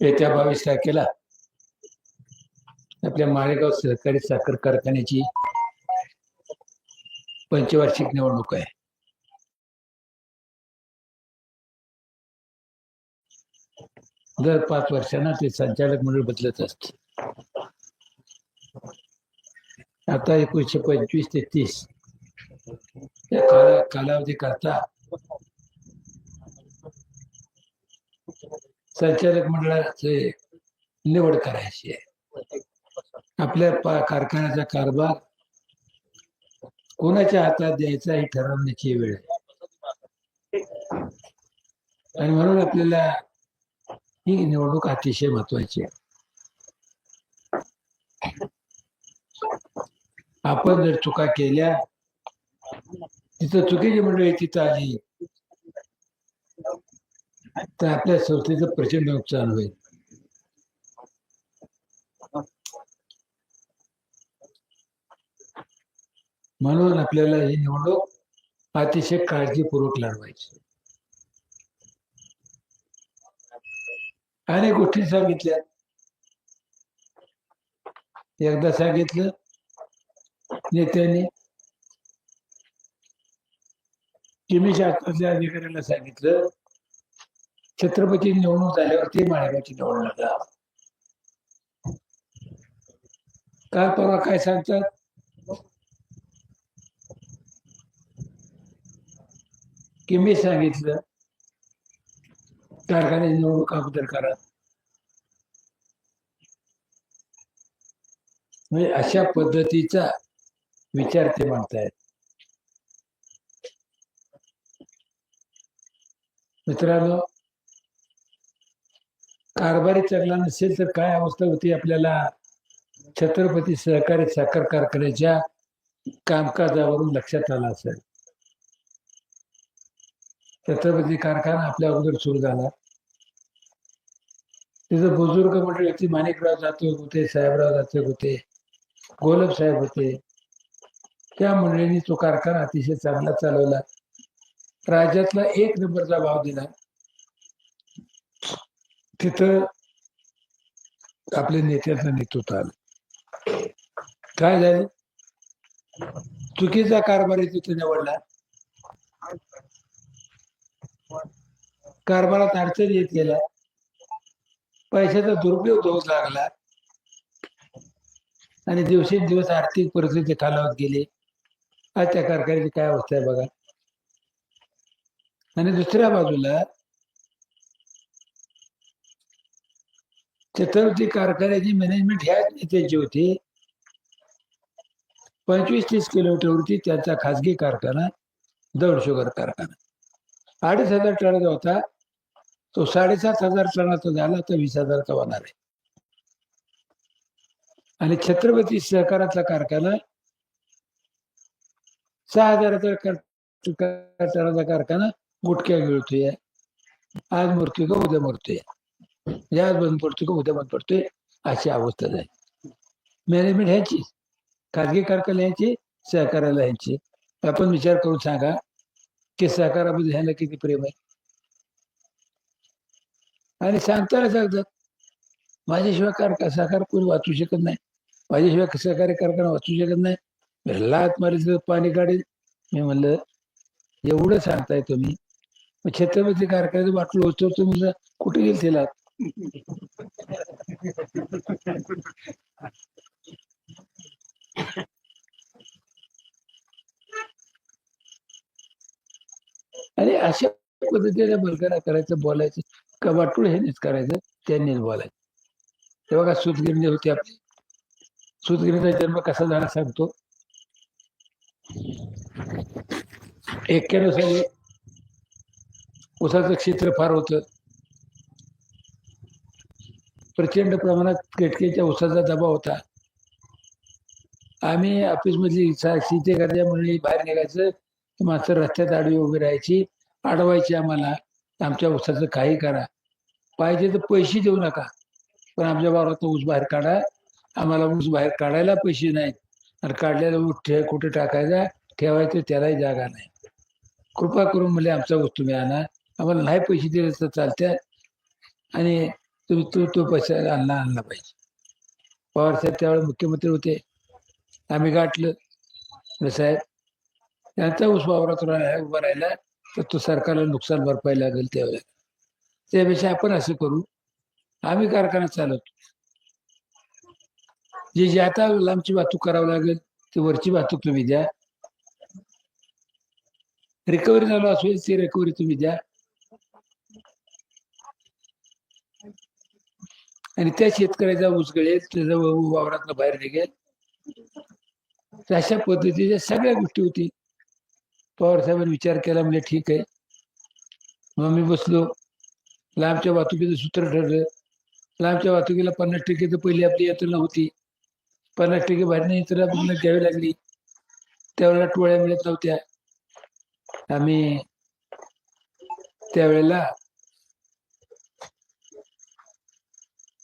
येत्या 22 तारखेला आपल्या माळेगाव सहकारी साखर कारखान्याची पंचवार्षिक निवडणूक आहे. दर 5 वर्षांना ते संचालक मंडळ बदलत असते. आता 1925 ते 30 या कालावधी करता संचालक मंडळाचे निवड करायची आहे. आपल्या कारखान्याचा कारभार कोणाच्या हातात द्यायचा हे ठरवण्याची वेळ आहे. आणि म्हणून आपल्याला ही निवडणूक अतिशय महत्वाची आहे. आपण जर चुका केल्या, तिथं चुकीची मंडळी तिथं आली तर आपल्या संस्थेचं प्रचंड नुकसान होईल. म्हणून आपल्याला ही निवडणूक अतिशय काळजीपूर्वक लढवायची. अनेक गोष्टी सांगितल्या. एकदा सांगितलं नेत्यांनी, मी शासनाच्या अधिकाऱ्याला सांगितलं छत्रपती निवडणूक झाल्यावरती माळेगावची निवडणूक झाला. काल परवा काय सांगतात, की मी सांगितलं कारखान्याची निवडणूक अगोदर करा. म्हणजे अशा पद्धतीचा विचार ते मांडतायत. मित्रांनो, कारभारी चांगला नसेल तर काय अवस्था होती आपल्याला छत्रपती सहकारी साखर कारखान्याच्या कामकाजावरून लक्षात आलं असेल. छत्रपती कारखाना आपल्या अगोदर सुरू झाला. तिथं बुजुर्ग मंडळी होती. माणिकराव जाधव होते, साहेबराव जाधव होते, गोलब साहेब होते. त्या मंडळींनी तो कारखाना अतिशय चांगला चालवला. राज्यातला 1 नंबरचा भाव दिला. तिथं आपल्या नेत्याचं नेतृत्व आलं. काय झालं, चुकीचा कारभारी तिथं निवडला. कारभारात अडचण येत गेल्या, पैशाचा दुरुपयोग होऊ लागला आणि दिवसेंदिवस आर्थिक परिस्थिती खालावत गेली. आज त्या कारखान्याची काय अवस्था आहे बघा. आणि दुसऱ्या बाजूला छत्रपती कारखान्याची मॅनेजमेंट ह्याच नेत्याची होती. 25-30 किलोमीटरवरती त्यांचा खासगी कारखाना दौड शुगर कारखाना 2,500 टनाचा होता. तो 7,500 टनाचा झाला तर 20,000चा होणार आहे. आणि छत्रपती सहकारातला कारखाना 6,000 टनाचा कारखाना गुटक्या गिळतोय. आज मरतोय का उद्या मरतोय, आज बंद पडतोय का उद्या बंद पडतोय, अशी अवस्था आहे. मॅनेजमेंट ह्यांची, खाजगी कारखाना ह्यांची, सहकाराला ह्यांची. आपण विचार करून सांगा की सहकाराबद्दल ह्यांना किती प्रेम आहे. आणि सांगताना सांगतात माझ्याशिवाय सहकार कोणी वाचू शकत नाही, माझ्याशिवाय सहकारी कारखाना वाचू शकत नाही. लात मारी पाणी काढेल. मी म्हणलं एवढं सांगताय तुम्ही, छत्रपती कारखान्याचं बाटलं होतो तुम्ही कुठे गेल तिला. आणि अशा पद्धतीने बलगणा करायचं, बोलायचं. का वाटूळ ह्यानेच करायचं, त्यांनीच बोलायचं. ते बघा सूतगिरणी होती आपली. सूतगिरणीचा जन्म कसा झाला सांगतो. 91 साली ऊसाचं क्षेत्र फार होतं. प्रचंड प्रमाणात केटकेच्या ऊसाचा दबाव होता. आम्ही ऑफिसमधली शेती करण्या मंडळी बाहेर निघायचं, माणसं रस्त्यात आडवी उभी राहायची, अडवायची आम्हाला. आमच्या ऊसाचं काही करा, पाहिजे तर पैसे देऊ नका, पण आमच्या वावरात ऊस बाहेर काढा. आम्हाला ऊस बाहेर काढायला पैसे नाहीत आणि काढलेला ऊस कुठे टाकायचा, ठेवायचं त्यालाही जागा नाही. कृपा करून म्हणजे आमचा ऊस तुम्ही आणा. आम्हाला नाही पैसे दिले तर चालत्या. आणि तुम्ही तो पैसा आणला पाहिजे. पवार साहेब त्यावेळेस मुख्यमंत्री होते. आम्ही गाठलं साहेब त्यांचा ऊस वावरात उभा राहिला तर तो सरकारला नुकसान भरपाई लागेल त्यावेळेला. त्यापेक्षा आपण असं करू, आम्ही कारखाना चालवतो, जे आता लांबची वाहतूक करावं लागेल ती वरची वाहतूक तुम्ही द्या. रिकव्हरी झालो असेल ती रिकव्हरी तुम्ही द्या. आणि त्या शेतकऱ्याचा ऊस गळेल, त्याचा वावरातनं बाहेर निघेल. अशा पद्धतीच्या सगळ्या गोष्टी होती. पवार साहेबांनी विचार केला, म्हणजे ठीक आहे. मग मी बसलो, लांबच्या वाहतुकीचं सूत्र ठरलं. लांबच्या वाहतुकीला 50% तर पहिली आपली यंत्रणा होती. 50% बाहेरनं यंत्रणा आपल्याला घ्यावी लागली. त्यावेळेला टोळ्या मिळत नव्हत्या. आम्ही त्यावेळेला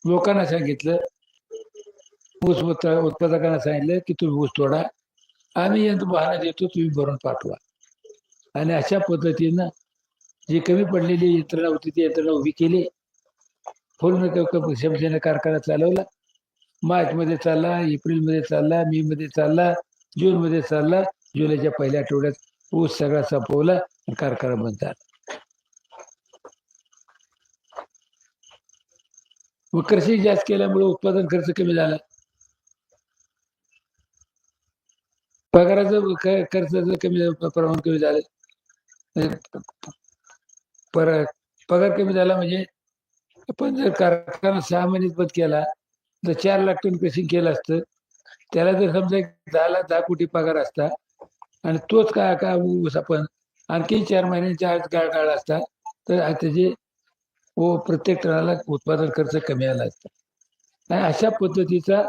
लोकांना सांगितलं, ऊस उत्पादकांना सांगितलं की तुम्ही ऊस तोडा, आम्ही यंत्र वाहन देतो, तुम्ही भरून पाठवा. आणि अशा पद्धतीनं जी कमी पडलेली यंत्रणा होती ती यंत्रणा उभी केली. पूर्ण क्षमतेने कारखाना चालवला. मार्चमध्ये चालला, एप्रिलमध्ये चालला, मे मध्ये चालला, जूनमध्ये चालला. जुलैच्या पहिल्या आठवड्यात ऊस सगळा संपवला आणि कारखाना बंद झाला. मग कृषी जास्त केल्यामुळे उत्पादन खर्च कमी झाला. पगाराचं खर्चाचं प्रमाण कमी झालं. पगार कमी झाला म्हणजे आपण जर कारखाना 6 महिन्यात बंद केला तर 4 लाख टन कृषी केलं असतं. त्याला जर समजा 10 कोटी पगार असता आणि तोच का ऊस आपण आणखी 4 महिन्यांच्या आत काढला असता तर त्याचे प्रत्येक टनाला उत्पादन खर्च कमी आला असता. आणि अशा पद्धतीचा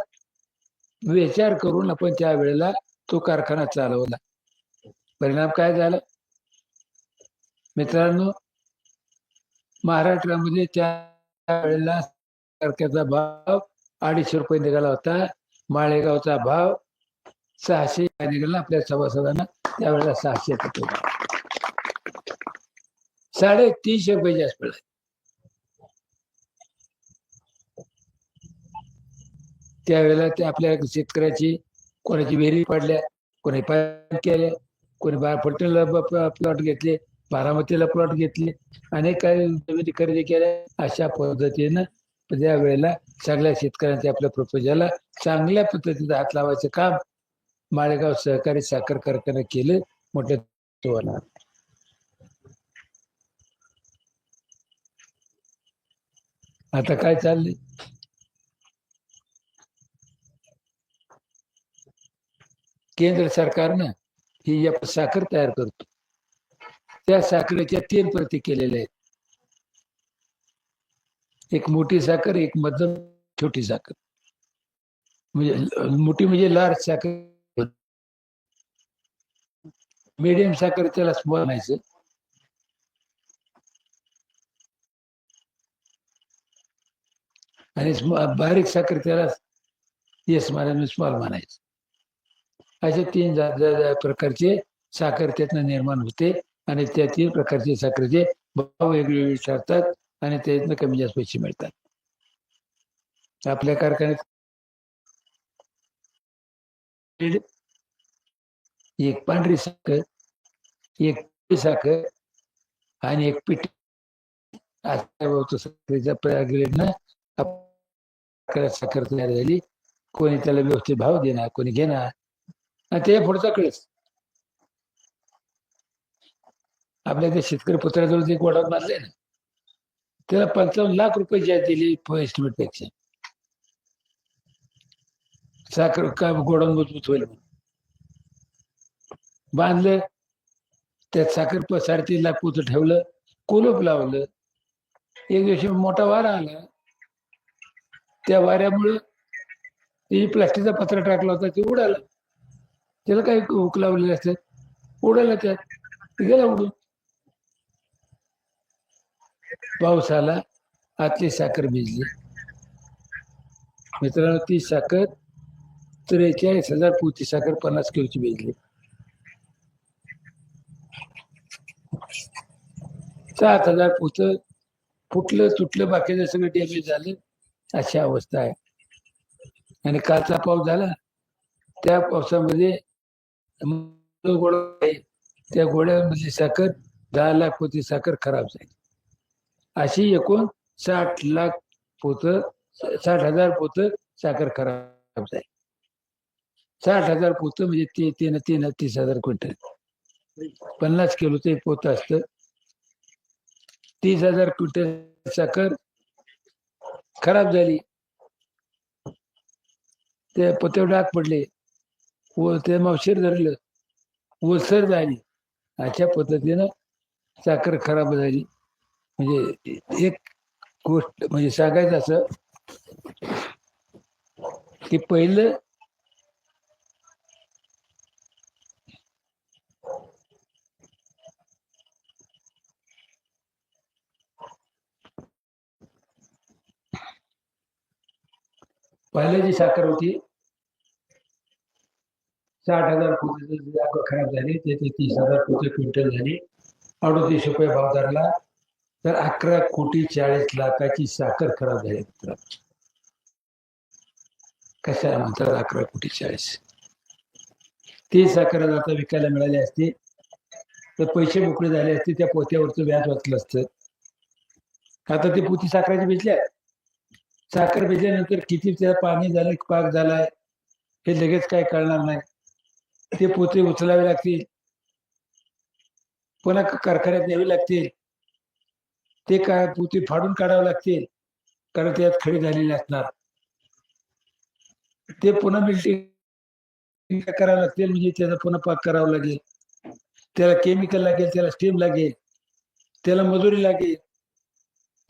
विचार करून आपण त्या वेळेला तो कारखाना चालवला. परिणाम काय झाला मित्रांनो, महाराष्ट्रामध्ये त्या वेळेला कारखान्याचा भाव 250 रुपये निघाला होता. माळेगावचा भाव 600 निघाला. आपल्या सभासदांना त्यावेळेला 600 रुपये, 350 रुपये जास्त पडला. त्यावेळेला ते आपल्या शेतकऱ्याची कोणाची विहिरी पाडल्या, कोणी पाणी केल्या, कोणी फलटणला प्लॉट घेतले, बारामतीला प्लॉट घेतले, अनेक काही जमिनी खरेदी केल्या. अशा पद्धतीनं त्या वेळेला सगळ्या शेतकऱ्यांच्या आपल्या प्रपोजलला चांगल्या पद्धतीचा हात लावायचं काम माळेगाव सहकारी साखर कारखाना केलं. मोठ्या तोला आता काय चाललंय, केंद्र सरकारनं ही साखर तयार करतो, त्या साखरेच्या 3 प्रती केलेल्या आहेत. एक मोठी साखर, एक मध्यम, छोटी साखर. म्हणजे मोठी म्हणजे लार्ज साखर, मीडियम साखर त्याला स्मॉल म्हणायचं, आणि बारीक साखर त्याला स्मॉल म्हणायचं. असे 3 प्रकारचे साखर त्यातनं निर्माण होते. आणि त्या 3 प्रकारचे साखरेचे भाव वेगवेगळे ठरतात आणि त्यातनं कमी जास्त पैसे मिळतात. आपल्या कारखान्यात एक पांढरी साखर, एक साखर आणि एक पीठ साखरेच्या ग्रेडनं साखर तयार झाली. कोणी त्याला व्यवस्थित भाव देणार, कोणी घेणार, आणि ते पुढचा कळस. आपल्या त्या शेतकरी पुतळ्याजवळ जे गोडाऊन बांधले ना, त्याला 55 लाख रुपये जास्त दिली एस्टिमेट पेक्षा. साखर का गोडाऊन मजबूत होईल म्हणून बांधलं. त्यात साखर 3.5 लाख पोतं ठेवलं, कोलप लावलं. एक दिवशी मोठा वारा आला. त्या वाऱ्यामुळं ते प्लास्टिकचा पत्रा टाकला होता ते उडाला. त्याला काही हुक लावलेले असतात, उडाला, त्यात गेला उडून. पाऊस आला, आतली साखर भिजली. मित्रांनो, ती साखर 43,000 पोती साखर 50 किलोची भिजली. 7,000 पोतं फुटलं तुटलं बाकीचं सगळं डॅमेज झालं, अशी अवस्था आहे. आणि कालचा पाऊस झाला, त्या पावसामध्ये गोळा आहे, त्या गोळ्यामधली साखर 10 लाख पोती साखर खराब झाली. अशी एकूण 60 लाख पोत 60,000 पोत साखर खराब झाली. 60,000 पोत म्हणजे ते 30,000 क्विंटल. 50 किलोचं एक पोत असतं. 30,000 क्विंटल साखर खराब झाली. ते पोत्यावर डाग पडले, व ते मावशीर धरलं, ओलसर झाली. अशा पद्धतीनं साखर खराब झाली. म्हणजे एक गोष्ट म्हणजे सांगायचं असं की पहिलं जी साखर होती 60,000 पोती खराब झाली, त्याचे 30,000 पोते क्विंटल झाली. 38 रुपये भाव धरला, तर 11,40,00,000 साखर खराब झाली. कशाला म्हणतात 11,40,00,000? ती साखर आता विकायला मिळाली असती तर पैसे मोकळे झाले असते, त्या पोत्यावरचं व्याज वाचलं असतं. आता ते पोती साखराची बेचल्या. साखर बेचल्यानंतर किती त्याला पाणी झालं, पाक झालाय हे लगेच काय कळणार नाही. ते पोते उचलावे लागतील, पुन्हा कारखान्यात न्यावे लागतील. ते काय पोते फाडून काढावे लागतील, कारण त्यात खडी झालेली असणार. ते पुन्हा मिल्टिंग करावं लागतील, म्हणजे त्याचा पुन्हा पाक करावा लागेल. त्याला केमिकल लागेल, त्याला स्टीम लागेल, त्याला मजुरी लागेल,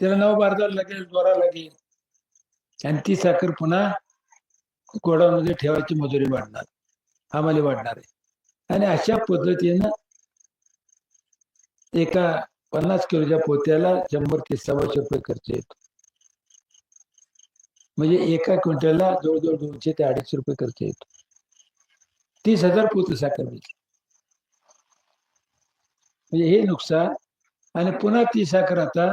त्याला नव बारदार लागेल, द्वारा लागेल. आणि ती साखर पुन्हा गोडाऊनमध्ये ठेवायची मजुरी वाढणार, आम्हाला वाढणार आहे. आणि अशा पद्धतीनं एका 50 किलोच्या पोत्याला 100 ते 125 रुपये खर्च येतो. म्हणजे एका क्विंटलला जवळजवळ 200 ते 250 रुपये खर्च येतो. 30,000 पोत साखर मिळते. म्हणजे हे नुकसान. आणि पुन्हा ती साखर आता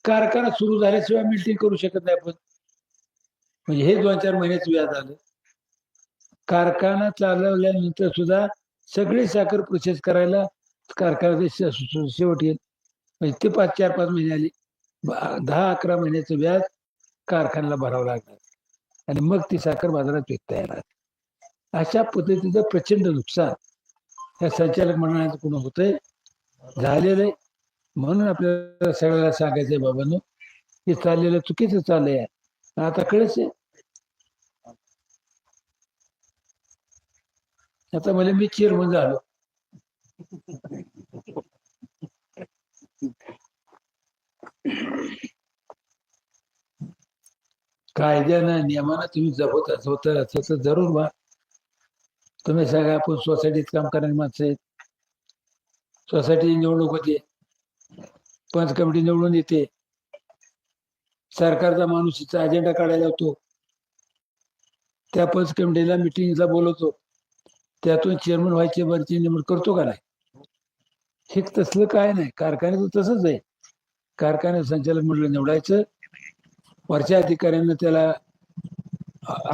कारखाना सुरू झाल्याशिवाय मिल्टिंग करू शकत नाही आपण. म्हणजे हे 2-4 महिन्याच व्याज आलं. कारखाना चालवल्यानंतर सुद्धा सगळी साखर प्रोसेस करायला कारखान्याचे शेवट येईल. म्हणजे ते 4-5 महिने आली, 10-11 महिन्याचं व्याज कारखान्याला भरावं लागणार. आणि मग ती साखर बाजारात विकता येणार. अशा पद्धतीचं प्रचंड नुकसान या संचालक मंडळाचं पूर्ण होतंय, झालेलं आहे. म्हणून आपल्याला सगळ्याला सांगायचंय, बाबांनो, हे चाललेलं चुकीचं चाललंय. आता कळच आहे. आता मला मी चेअरमन झालो, कायद्यानं नियमानं तुम्ही जबत होतं तर जरूर व्हा. तुम्ही सांगा, आपण सोसायटीत काम करणारी माणसं आहेत. सोसायटी निवडणूक होते, पंच कमिटी निवडून येते, सरकारचा माणूस तिचा अजेंडा काढायला होतो, त्या पंच कमिटीला मिटिंगला बोलवतो, त्यातून चेअरमन व्हायचे वरची निवड करतो का नाही? हे तसलं काय नाही. कारखान्याचं तसंच आहे. कारखान्यात संचालक मंडळ निवडायचं, वरच्या अधिकाऱ्यांना त्याला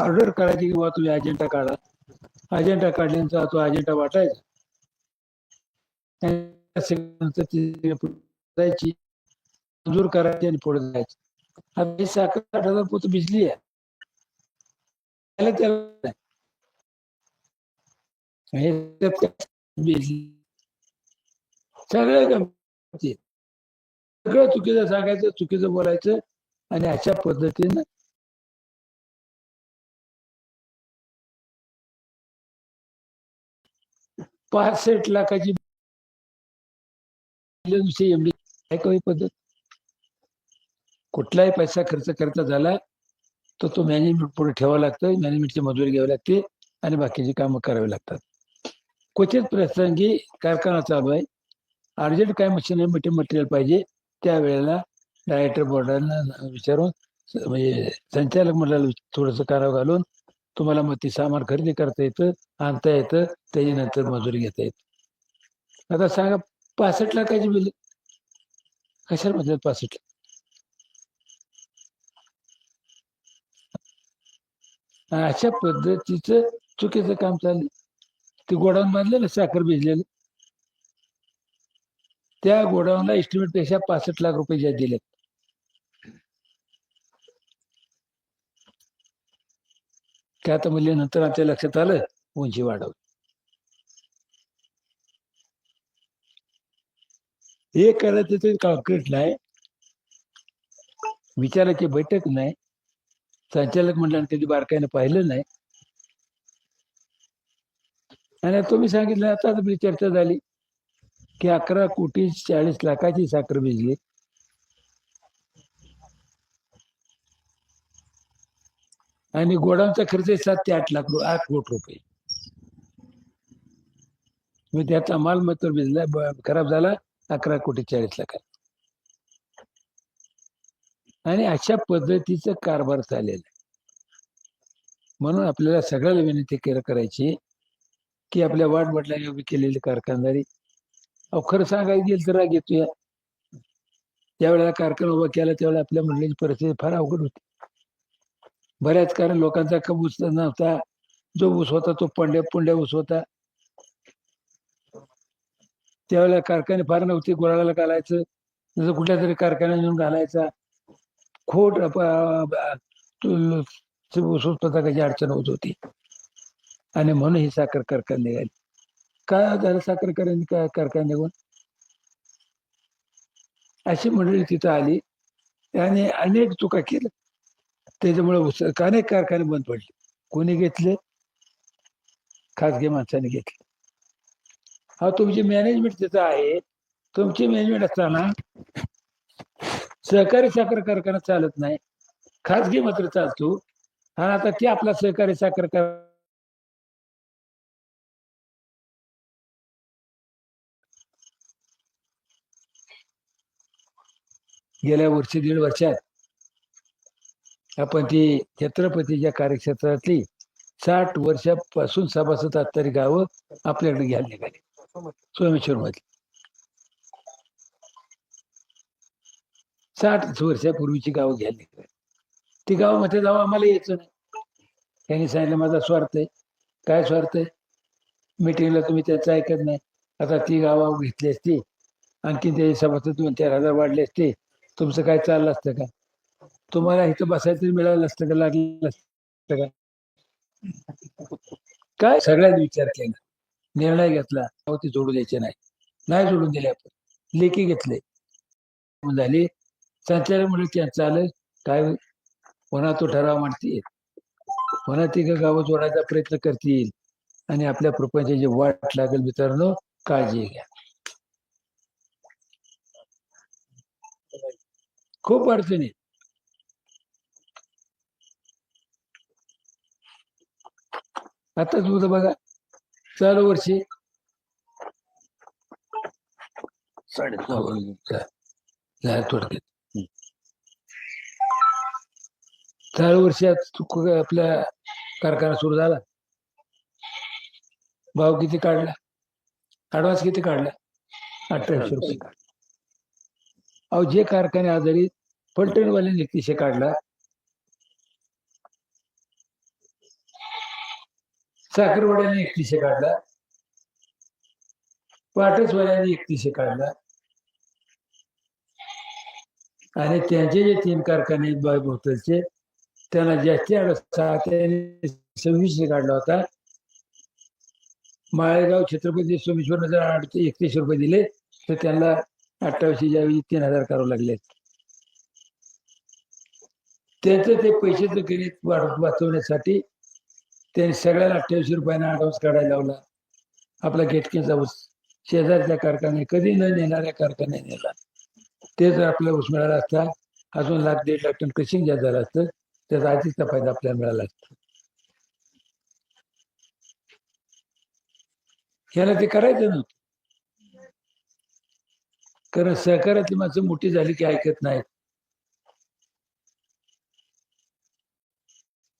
ऑर्डर काढायची की बाबा तुम्ही अजेंडा काढा. अजेंडा काढल्यानंतर तो अजेंडा वाटायचा, जायची मंजूर करायची आणि पुढे जायची. आता 7-8 हजार पोत भिजली आहे, सगळं चुकीचं सांगायचं, चुकीचं बोलायचं. आणि अशा पद्धतीनं $65 लाखाची एमडी आहे काही पद्धत. कुठलाही पैसा खर्च करता झाला तर तो मॅनेजमेंट पुढे ठेवावा लागतं, मॅनेजमेंटची मजुरी घ्यावी लागते आणि बाकीची कामं करावी लागतात. क्वचित प्रसंगी कारखाना चालू आहे, अर्जंट काय मटेरियल पाहिजे, त्यावेळेला डायरेक्टर बोर्डाला विचारून, म्हणजे संचालक मंडळाला थोडंसं काराव घालून तुम्हाला मग ती सामान खरेदी करता येतं, आणता येतं, त्याच्यानंतर मजुरी घेता येते. आता सांगा, 65 लाखाची बिल कशाला म्हणतात 65? अशा पद्धतीचं चुकीचं काम चाललं. ते गोडाऊन बांधलं ना साखर भिजलेलं, त्या गोडाऊनला एस्टिमेट पेक्षा 65 लाख रुपये ज्या दिलेत. ते आता म्हणजे नंतर आमच्या लक्षात आलं उंची वाढवली. हे करायचं ते कॉन्क्रीट नाही, विचाराची बैठक नाही, संचालक मंडळाने कधी बारकाईने पाहिलं नाही. आणि तुम्ही सांगितलं आता आपली चर्चा झाली की 11,40,00,00,000 साखर भिजली. आणि गोडाऊनचा खर्च 7 ते 8 कोटी रुपये. मग त्यातला मालमत्ता भिजला, खराब झाला 11,40,00,000. आणि अशा पद्धतीचं कारभार चालेल. म्हणून आपल्याला सगळ्याला विनंती करायची की आपल्या वाटवडिलांनी उभी केलेली कारखानदारी, खरं सांगायला गेलं तर राग येतोय. ज्यावेळेला कारखाना उभा केला त्यावेळेला आपल्या मंडळीची परिस्थिती फार अवघड होती. बऱ्याच कारण लोकांचा ऊस नव्हता, जो ऊस होता तो पुंड्या ऊस होता. त्यावेळेला कारखाने फार नव्हते, गोळाला घालायचं, जसं कुठल्या तरी कारखान्यात येऊन घालायचा. खोट ऊस उत्पादकाची अडचण होत होती. आणि म्हणून ही साखर कारखाना निघाली. काय झालं साखर कारखाना निघून? अशी मंडळी तिथं आली आणि अनेक चुका केल्या. त्याच्यामुळे अनेक कारखाने बंद पडले. कोणी घेतले? खासगी माणसाने घेतले. हा तुमची मॅनेजमेंट तिथं आहे. तुमची मॅनेजमेंट असताना सहकारी साखर कारखाना चालत नाही, खासगी मात्र चालतो. आणि आता ते आपला सहकारी साखर गेल्या वर्षी 1.5 वर्षात आपण ती छत्रपतीच्या कार्यक्षेत्रातली 60 वर्षापासून सभासद असणारी गावं आपल्याकडे घ्यायला निघाली. सोमेश्वर मध्ये 60 वर्षापूर्वीची गावं घ्यायला निघाली. ती गाव मध्ये जावं आम्हाला यायचं नाही. त्यांनी सांगितलं माझा स्वार्थ आहे. काय स्वार्थ आहे? मिटिंगला तुम्ही त्याचं ऐकत नाही. आता ती गावं घेतली असती, आणखी ते सभासद 2-4 हजार वाढले असते, तुमचं काय चाललं असतं का? तुम्हाला इथं बसायचं मिळालं असतं का? लागलं असतं का? काय सगळ्यांनी विचार केला, निर्णय घेतला, ते जोडू द्यायचे नाही जोडून दिले. आपण लेखी घेतले, झाली. संचालक म्हणजे त्यांचं आलं काय, पुन्हा तो ठराव मांडतील, पुन्हा ती गावं जोडायचा प्रयत्न करतील आणि आपल्या प्रपंचाची वाट लागेल. मित्रांनो, काळजी घ्या. खूप अडचणी. आता तुझं बघा, चालू वर्षी 9.5 चालू वर्षात आपल्या कारखाना सुरू झाला. भाव किती काढला? ऍडव्हान्स किती काढला? 2800 रुपये काढला. अहो, जे कारखाने आधारित फलटणवाल्यांनी 3100 काढला, साखरवाड्याने 3100 काढला, पाटसवाल्याने 3100 काढला. आणि त्यांचे जे 3 कारखाने भोवतालचे, त्यांना जास्ती 2600 काढला होता. माळेगाव छत्रपती सोमेश्वर जर 3100 रुपये दिले तर त्यांना 2800 ज्यावेळी 3000 करावं लागले. त्यांचं ते पैशाचं गणित वाचवण्यासाठी त्यांनी सगळ्याला 2800 रुपयांना ऍडव्हान्स काढायला लावला. आपला गेटकेचा ऊस शेजारच्या कारखाने कधी न नेणाऱ्या कारखाने नेला. ते जर आपल्याला ऊस मिळाला असता, अजून 1,00,000-1.5 लाख टन क्रशिंग ज्या झालं असतं, त्याचा आधीचा फायदा आपल्याला मिळाला असता. ह्याला ते करायचं नव्हतं, कारण सहकारातली माणसं मोठी झाली की ऐकत नाहीत.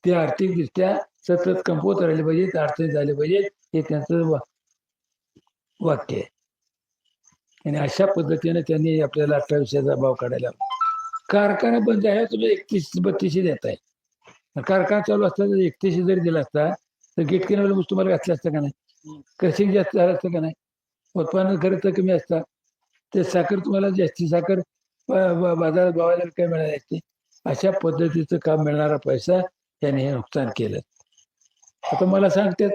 ते आर्थिकदृष्ट्या सतत कमवत राहिले पाहिजेत, अडचणी झाले पाहिजेत, हे त्यांचं वाक्य आहे. आणि अशा पद्धतीने त्यांनी आपल्याला 2800चा भाव काढायला. कारखाना बंद आहे, तुम्ही 31-32 देत आहे. कारखाना चालू असता जर 31 जरी दिला असता तर गिटकीनं ऊस तुम्हाला घातलं असतं का नाही, क्रशिंग जास्त झालं असतं का नाही, उत्पादन खर्च कमी असता, ते साखर तुम्हाला जास्ती साखर बाजारात भावाला काय मिळाली असते. अशा पद्धतीचं काम मिळणारा पैसा त्याने हे नुकसान केलं. आता मला सांगतात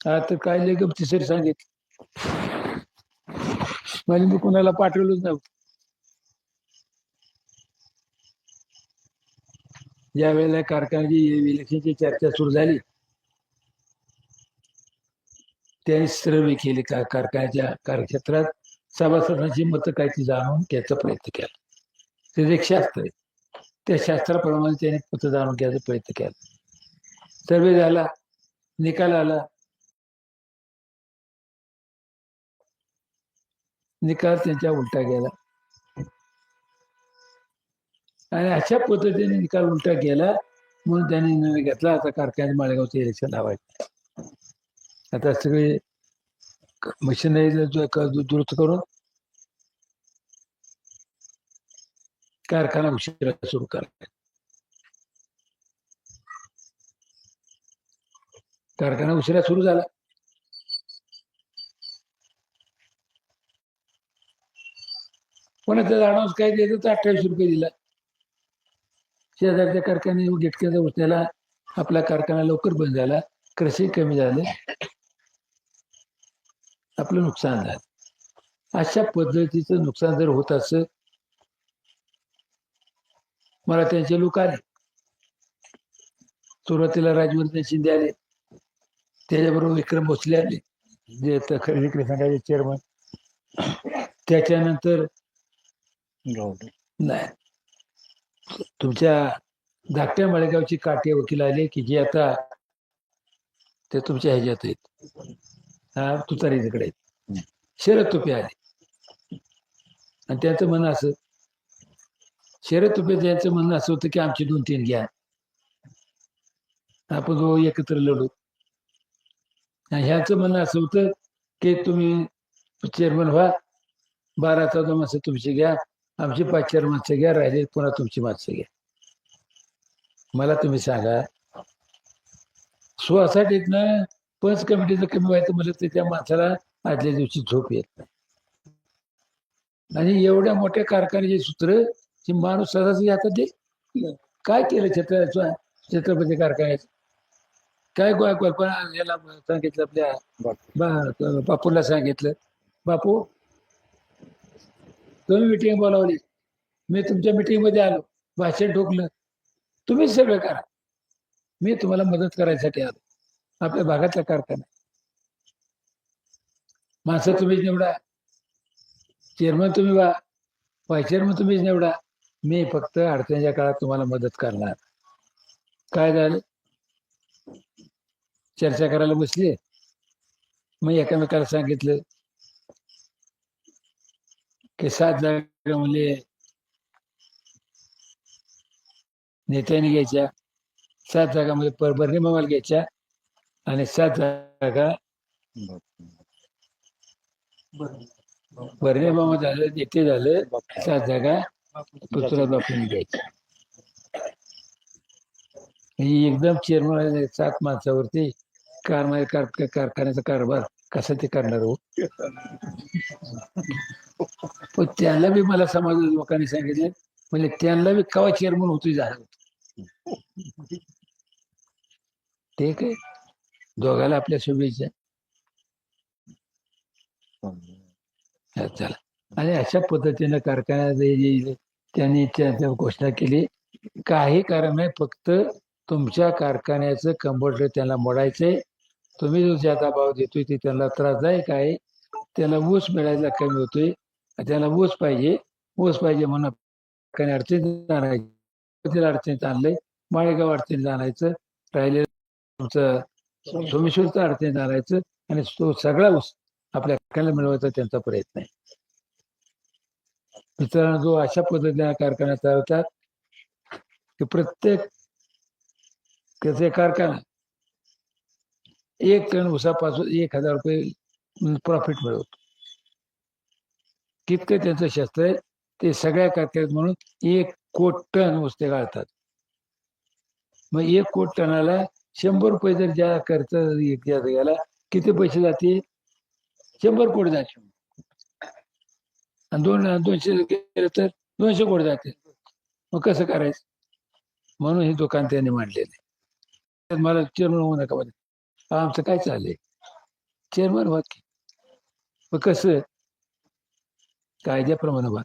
आता काय लय गमतीशीर सांगितलं म्हणजे मी कुणाला पाठवलंच नव्हतं. ज्या वेळेला कारखान्याची इलेक्शनची चर्चा सुरू झाली त्यांनी सर्वे केले कारखान्याच्या कार्यक्षेत्रात सभासदांची मतं काय ती जाणून घ्यायचा प्रयत्न केला. ते एक शास्त्र आहे, त्या शास्त्राप्रमाणे त्यांनी मतं जाणून घ्यायचा प्रयत्न केला. सर्वे झाला, निकाल आला, निकाल त्यांच्या उलटा गेला आणि अशा पद्धतीने निकाल उलटा गेला म्हणून त्यांनी निर्णय घेतला आता कारखान्यात माळेगावचं इलेक्शन लावायचं. आता सगळे मशिनरी दुरुस्त करून कारखाना उशिरा सुरू करा. कारखाना उशिरा सुरू झाला. कोणाचा अनाऊन्स काय द्यायचं तर 28 रुपये दिला. शेजारच्या कारखाने गिटक्याचा उचल्याला आपला कारखाना लवकर बंद झाला, कृषी कमी झाले, आपलं नुकसान झालं. अशा पद्धतीचं नुकसान जर होत असं मला त्यांचे लोक आले. सुरुवातीला राजवर्धन शिंदे आले, त्याच्याबरोबर विक्रम भोसले आले जे खरेदी विक्री संघाचे चेअरमन. त्याच्यानंतर नाही तुमच्या धाकट्या माळेगावची काटे वकील आले की जे आता ते तुमच्या ह्याच्यात आहेत, तुतारीकडे आहेत. शरद तुपे आले आणि त्यांचं म्हणणं असं, शरद तुपे त्यांचं म्हणणं असं होतं की आमची 2-3 घ्या, आपण दोघं एकत्र लढू. आणि ह्याचं म्हणणं असं होतं की तुम्ही चेअरमन व्हा, 12 माणसं तुमची घ्या, आमची 5-4 माणसं घ्या, राहिले पुन्हा तुमची माणसं घ्या. मला तुम्ही सांगा सोसायटीतनं पंच कमिटीचं कमी व्हायचं म्हणजे ते त्या माणसाला आदल्या दिवशी झोप येत नाही. आणि एवढ्या मोठ्या कारखान्याचे सूत्र की माणूस सदाच आता ते काय केलं छत्रपती कारखान्याचं काय याला सांगितलं आपल्या बापूला सांगितलं, बापू तुम्ही मिटिंग बोलावली, मी तुमच्या मिटिंग मध्ये आलो, भाषण ठोकलं, तुम्हीच सगळं करा, मी तुम्हाला मदत करायसाठी आलो. आपल्या भागातला कारखाना माणसं तुम्हीच निवडा, चेअरमन तुम्ही व्हा, व्हाईस चेअरमन तुम्हीच निवडा, मी फक्त अडचणीच्या काळात तुम्हाला मदत करणार. काय झालं, चर्चा करायला बसली, मग एकामेकाला सांगितलं की 7 जागा म्हणजे नेत्याने घ्यायच्या, 7 जागामध्ये परभरणी मामाला घ्यायच्या आणि 7 जागा बर्णे मामा झालं, नेते झालं, 7 जागा पृथ्वीराज बापूंनी घ्यायच्या. एकदम चेअरमन 7 माणसावरती कारखान्याचा कारभार कसा ते करणार हो. पण त्याला बी मला समाज लोकांनी सांगितलं म्हणजे त्यांना बी कवा चेअरमन होतो झालं होत. ते काय दोघाला आपल्या शुभेच्छा. चला, आणि अशा पद्धतीनं कारखान्यात त्यांनी घोषणा केली, काही कारण नाही, फक्त तुमच्या कारखान्याचं कंबोर्ड त्यांना मोडायचंय, तुम्ही जो ज्यादा भाव देतोय ते त्यांना त्रासदायक आहे, त्याला ऊस मिळायला कमी होतोय, त्याला ऊस पाहिजे म्हणून अडचणीत आणायचं, अडचणीत आणलंय, माळेगाव अडचणीत आणायचं, राहिले तुमचं सोमेश्वरचं अडचणीत आणायचं आणि तो सगळा ऊस आपल्या कारखान्याला मिळवायचा त्यांचा प्रयत्न आहे. मित्रांनो, जो अशा पद्धतीने कारखाना चालवतात की प्रत्येक कारखाना 1 टन ऊसापासून 1000 रुपये प्रॉफिट मिळवतो. तितकं त्यांचं शास्त्र आहे. ते सगळ्या कारखान्यात म्हणून 1 कोटी टन ऊस ते गाळतात. मग 1 कोट टनाला 100 रुपये जर ज्या खर्च गेला किती पैसे जाते? 100 कोट जाते. आणि 200 गेलं तर 200 कोट जाते. मग कसं करायचं? म्हणून हे दुकान त्यांनी मांडलेले. मला चेअरमन होऊ नका म्हणे. आमचं काय चाललंय? चेअरमन व्हा की. मग कसं? कायद्याप्रमाणे व्हा.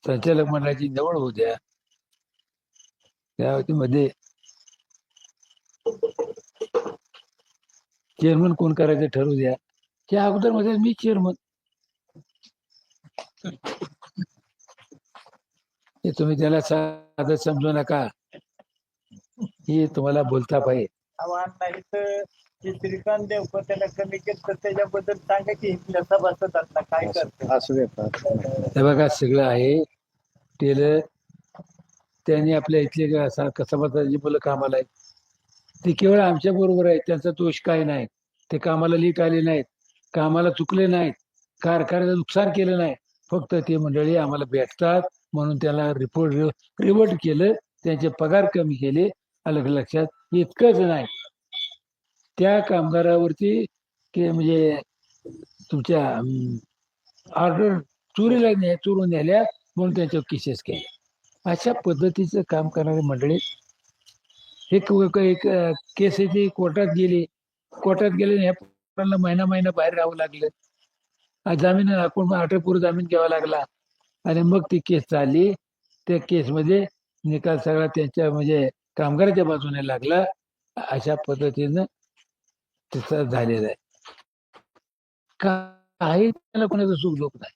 संचालक मंडळाची निवड होऊ द्या. त्यामध्ये चेअरमन कोण करायचं ठरवू द्या. त्या अगोदर मध्ये मी चेअरमन. हे तुम्ही त्याला साधं समजू नका. हे तुम्हाला बोलता पाहिजे. आव्हान नाही तर ते श्रीकांत देवकर त्याला कमी केलं तर त्याच्याबद्दल सांगा की कसा बसत आता काय करतो असू देतात. हे बघा सगळं आहे. टेलर त्यांनी आपल्या इथले कसाबाची मुलं कामाला आहेत. ते केवळ आमच्या बरोबर आहेत. त्यांचा दोष काय नाही. ते कामाला लीक आले नाहीत. कामाला चुकले नाहीत. कारखान्याचं नुकसान केलं नाही. फक्त ते मंडळी आम्हाला भेटतात म्हणून त्याला रिवर्ट केलं. त्यांचे पगार कमी केले. अलग लक्षात. इतकंच नाही. त्या कामगारावरती म्हणजे तुमच्या ऑर्डर चोरून नेल्या म्हणून त्यांच्यावर केसेस केल्या. अशा पद्धतीचं काम करणारे मंडळी. एक केस आहे ती कोर्टात गेली. कोर्टात गेले ह्या पोरांना महिना बाहेर राहावं लागलं. जामीन अटकपूर्व जामीन घ्यावा लागला. आणि मग ती केस चालली. त्या केसमध्ये निकाल सगळा त्यांच्या म्हणजे कामगाराच्या बाजूने लागला. अशा पद्धतीनं तिचा झालेला आहे. काही त्याला कोणाचं सुख दुःख नाही.